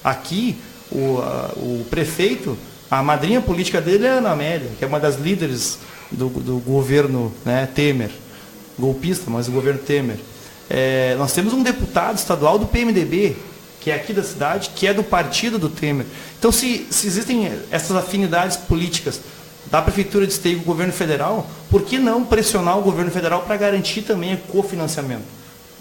Aqui, o prefeito, a madrinha política dele é a Ana Amélia, que é uma das líderes do governo, né, Temer, golpista, mas o governo Temer. Nós temos um deputado estadual do PMDB, que é aqui da cidade, que é do partido do Temer. Então, se existem essas afinidades políticas da Prefeitura de Esteio com o governo federal, por que não pressionar o governo federal para garantir também o cofinanciamento?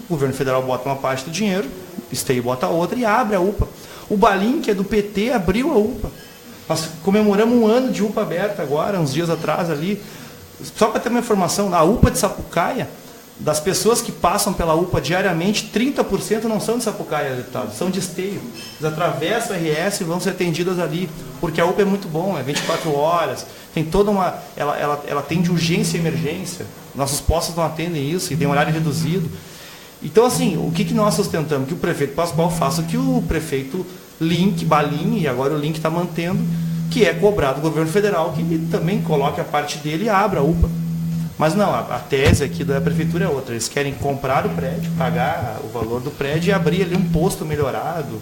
O governo federal bota uma parte do dinheiro, Esteio bota outra e abre a UPA. O Balim, que é do PT, abriu a UPA. Nós comemoramos 1 ano de UPA aberta agora, uns dias atrás ali. Só para ter uma informação, na UPA de Sapucaia, das pessoas que passam pela UPA diariamente, 30% não são de Sapucaia, deputado, são de Esteio. Eles atravessam o RS e vão ser atendidas ali, porque a UPA é muito bom, é 24 horas, tem toda uma... Ela atende urgência e emergência, nossos postos não atendem isso, e tem um horário reduzido. Então, assim, o que nós sustentamos? Que o prefeito Pascoal faça o que o prefeito Balim, e agora o Link está mantendo, que é cobrado do governo federal, que também coloque a parte dele e abra a UPA. Mas não, a tese aqui da prefeitura é outra. Eles querem comprar o prédio, pagar o valor do prédio e abrir ali um posto melhorado.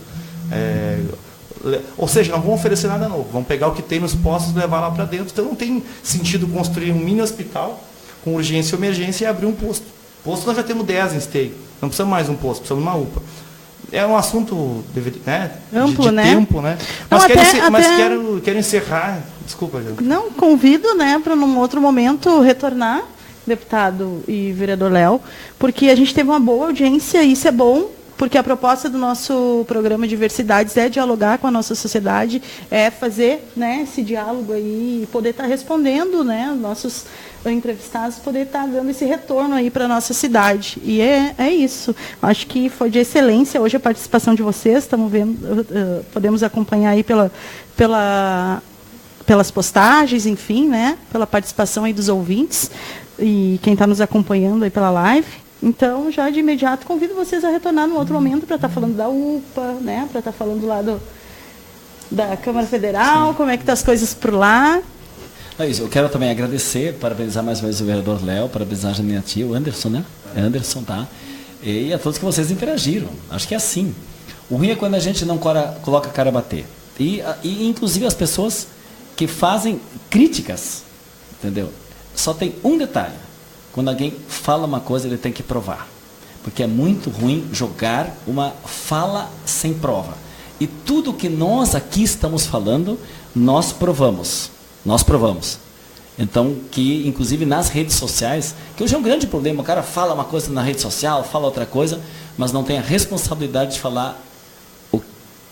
Ou seja, não vão oferecer nada novo. Vão pegar o que tem nos postos e levar lá para dentro. Então não tem sentido construir um mini hospital com urgência e emergência e abrir um posto. Posto nós já temos 10 em Esteio. Não precisamos mais de um posto, precisamos de uma UPA. É um assunto, né, amplo, de né? tempo, né? Mas, quero encerrar. Desculpa, Jana. Não, convido, né, para num outro momento retornar, deputado e vereador Léo, porque a gente teve uma boa audiência, e isso é bom, porque a proposta do nosso programa Diversidades é dialogar com a nossa sociedade, é fazer, né, esse diálogo aí, e poder estar respondendo, né, nossos entrevistados, poder estar dando esse retorno aí para a nossa cidade. E é isso. Acho que foi de excelência hoje a participação de vocês, estamos vendo, podemos acompanhar aí pelas postagens, enfim, né, pela participação aí dos ouvintes e quem está nos acompanhando aí pela live. Então, já de imediato, convido vocês a retornar num outro momento para estar falando da UPA, né, para estar falando lá da Câmara Federal, sim, como é que estão as coisas por lá. É isso, eu quero também agradecer, parabenizar mais uma vez o vereador Léo, parabenizar a minha tia, o Anderson, né? Anderson, tá? E a todos que vocês interagiram. Acho que é assim. O ruim é quando a gente não coloca a cara a bater. E inclusive as pessoas que fazem críticas, entendeu? Só tem um detalhe. Quando alguém fala uma coisa, ele tem que provar. Porque é muito ruim jogar uma fala sem prova. E tudo que nós aqui estamos falando, nós provamos. Nós provamos. Então, que inclusive nas redes sociais, que hoje é um grande problema, o cara fala uma coisa na rede social, fala outra coisa, mas não tem a responsabilidade de falar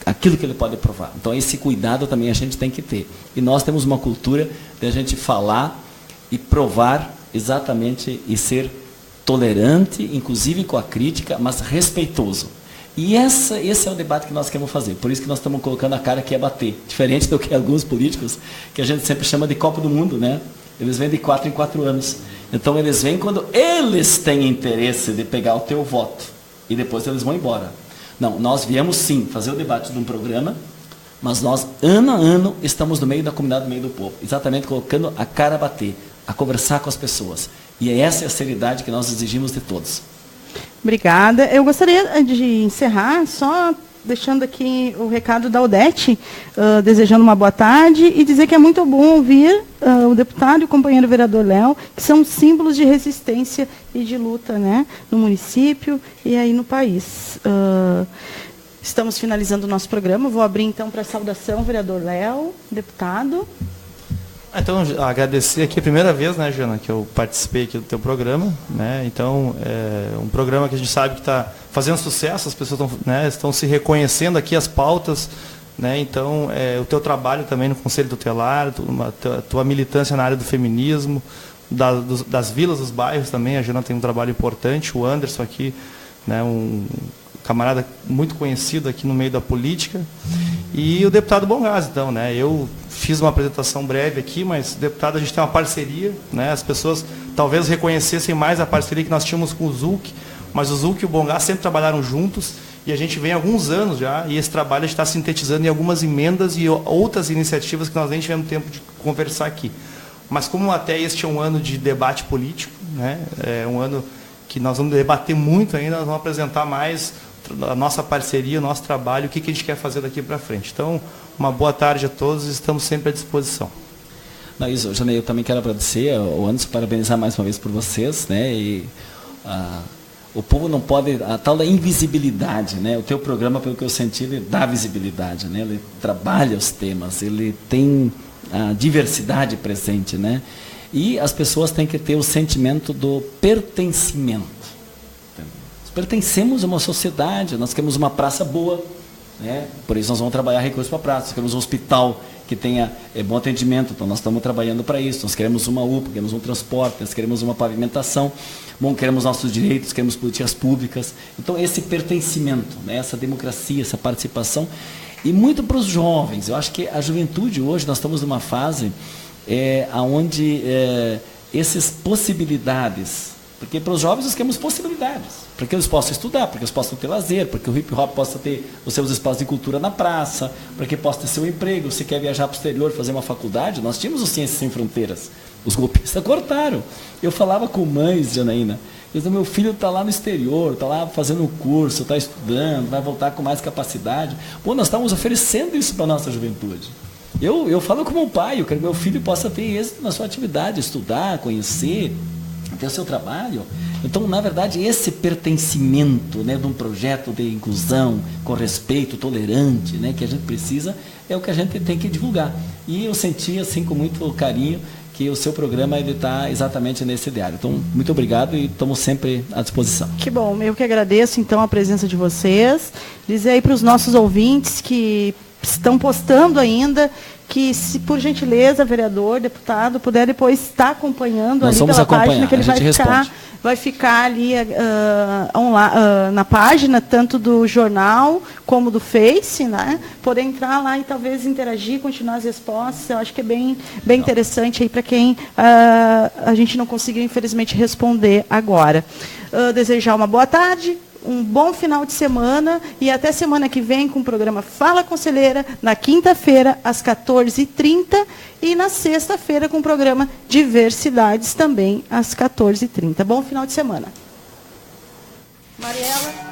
aquilo que ele pode provar. Então, esse cuidado também a gente tem que ter. E nós temos uma cultura de a gente falar e provar exatamente e ser tolerante, inclusive com a crítica, mas respeitoso. E esse é o debate que nós queremos fazer. Por isso que nós estamos colocando a cara que é bater. Diferente do que alguns políticos, que a gente sempre chama de Copa do Mundo, né? Eles vêm de 4 em 4 anos. Então, eles vêm quando eles têm interesse de pegar o teu voto. E depois eles vão embora. Não, nós viemos sim fazer o debate de um programa, mas nós, ano a ano, estamos no meio da comunidade, no meio do povo. Exatamente colocando a cara a bater. a conversar com as pessoas. E essa é a seriedade que nós exigimos de todos. Obrigada. Eu gostaria de encerrar só deixando aqui o recado da Odete, desejando uma boa tarde e dizer que é muito bom ouvir o deputado e o companheiro vereador Léo, que são símbolos de resistência e de luta, né, no município e aí no país. Estamos finalizando o nosso programa. Vou abrir então para a saudação, vereador Léo, deputado. Então, agradecer aqui a primeira vez, né, Jana, que eu participei aqui do teu programa, né? Então, é um programa que a gente sabe que está fazendo sucesso, as pessoas estão se reconhecendo aqui as pautas, né? Então, o teu trabalho também no Conselho Tutelar, tua militância na área do feminismo, das vilas, dos bairros também, a Jana tem um trabalho importante, o Anderson aqui, né, um camarada muito conhecido aqui no meio da política, e o deputado Bongás, então, né, eu fiz uma apresentação breve aqui, mas, deputado, a gente tem uma parceria, né, as pessoas talvez reconhecessem mais a parceria que nós tínhamos com o Zulc, mas o Zulc e o Bongás sempre trabalharam juntos, e a gente vem há alguns anos já, e esse trabalho está sintetizando em algumas emendas e outras iniciativas que nós nem tivemos tempo de conversar aqui. Mas como até este é um ano de debate político, né, é um ano que nós vamos debater muito ainda, nós vamos apresentar mais a nossa parceria, o nosso trabalho, o que a gente quer fazer daqui para frente. Então, uma boa tarde a todos, estamos sempre à disposição. Não, isso, Janei, eu também quero agradecer ao Anderson, parabenizar mais uma vez por vocês, né, e o povo não pode, a tal da invisibilidade, né, o teu programa, pelo que eu senti, ele dá visibilidade, né, ele trabalha os temas, ele tem a diversidade presente, né, e as pessoas têm que ter o sentimento do pertencimento. Pertencemos a uma sociedade, nós queremos uma praça boa, né? Por isso nós vamos trabalhar recursos para a praça, nós queremos um hospital que tenha bom atendimento, então nós estamos trabalhando para isso, nós queremos uma UPA, queremos um transporte, nós queremos uma pavimentação, bom, queremos nossos direitos, queremos políticas públicas, então esse pertencimento, né? Essa democracia, essa participação, e muito para os jovens, eu acho que a juventude hoje, nós estamos numa fase onde essas possibilidades, porque para os jovens nós queremos possibilidades, para que eles possam estudar, para que eles possam ter lazer, para que o hip hop possa ter os seus espaços de cultura na praça, para que possa ter seu emprego, se quer viajar para o exterior, fazer uma faculdade, nós tínhamos o Ciências Sem Fronteiras, os golpistas cortaram. Eu falava com mães, Janaína, eu dizia, meu filho está lá no exterior, está lá fazendo um curso, está estudando, vai voltar com mais capacidade. Bom, nós estamos oferecendo isso para a nossa juventude. Eu falo como um pai, eu quero que meu filho possa ter êxito na sua atividade, estudar, conhecer, ter o seu trabalho. Então, na verdade, esse pertencimento, né, de um projeto de inclusão, com respeito, tolerante, né, que a gente precisa, é o que a gente tem que divulgar. E eu senti, assim, com muito carinho, que o seu programa está exatamente nesse ideário. Então, muito obrigado e estamos sempre à disposição. Que bom, eu que agradeço, então, a presença de vocês. Dizer aí para os nossos ouvintes que estão postando ainda, que se por gentileza, vereador, deputado, puder depois estar acompanhando ali pela página, que ele vai ficar ali na página, tanto do jornal como do Face, né? Poder entrar lá e talvez interagir, continuar as respostas. Eu acho que é bem interessante aí para quem a gente não conseguiu, infelizmente, responder agora. Desejar uma boa tarde, um bom final de semana e até semana que vem com o programa Fala Conselheira, na quinta-feira, às 14h30 e na sexta-feira com o programa Diversidades, também às 14h30. Bom final de semana. Mariela.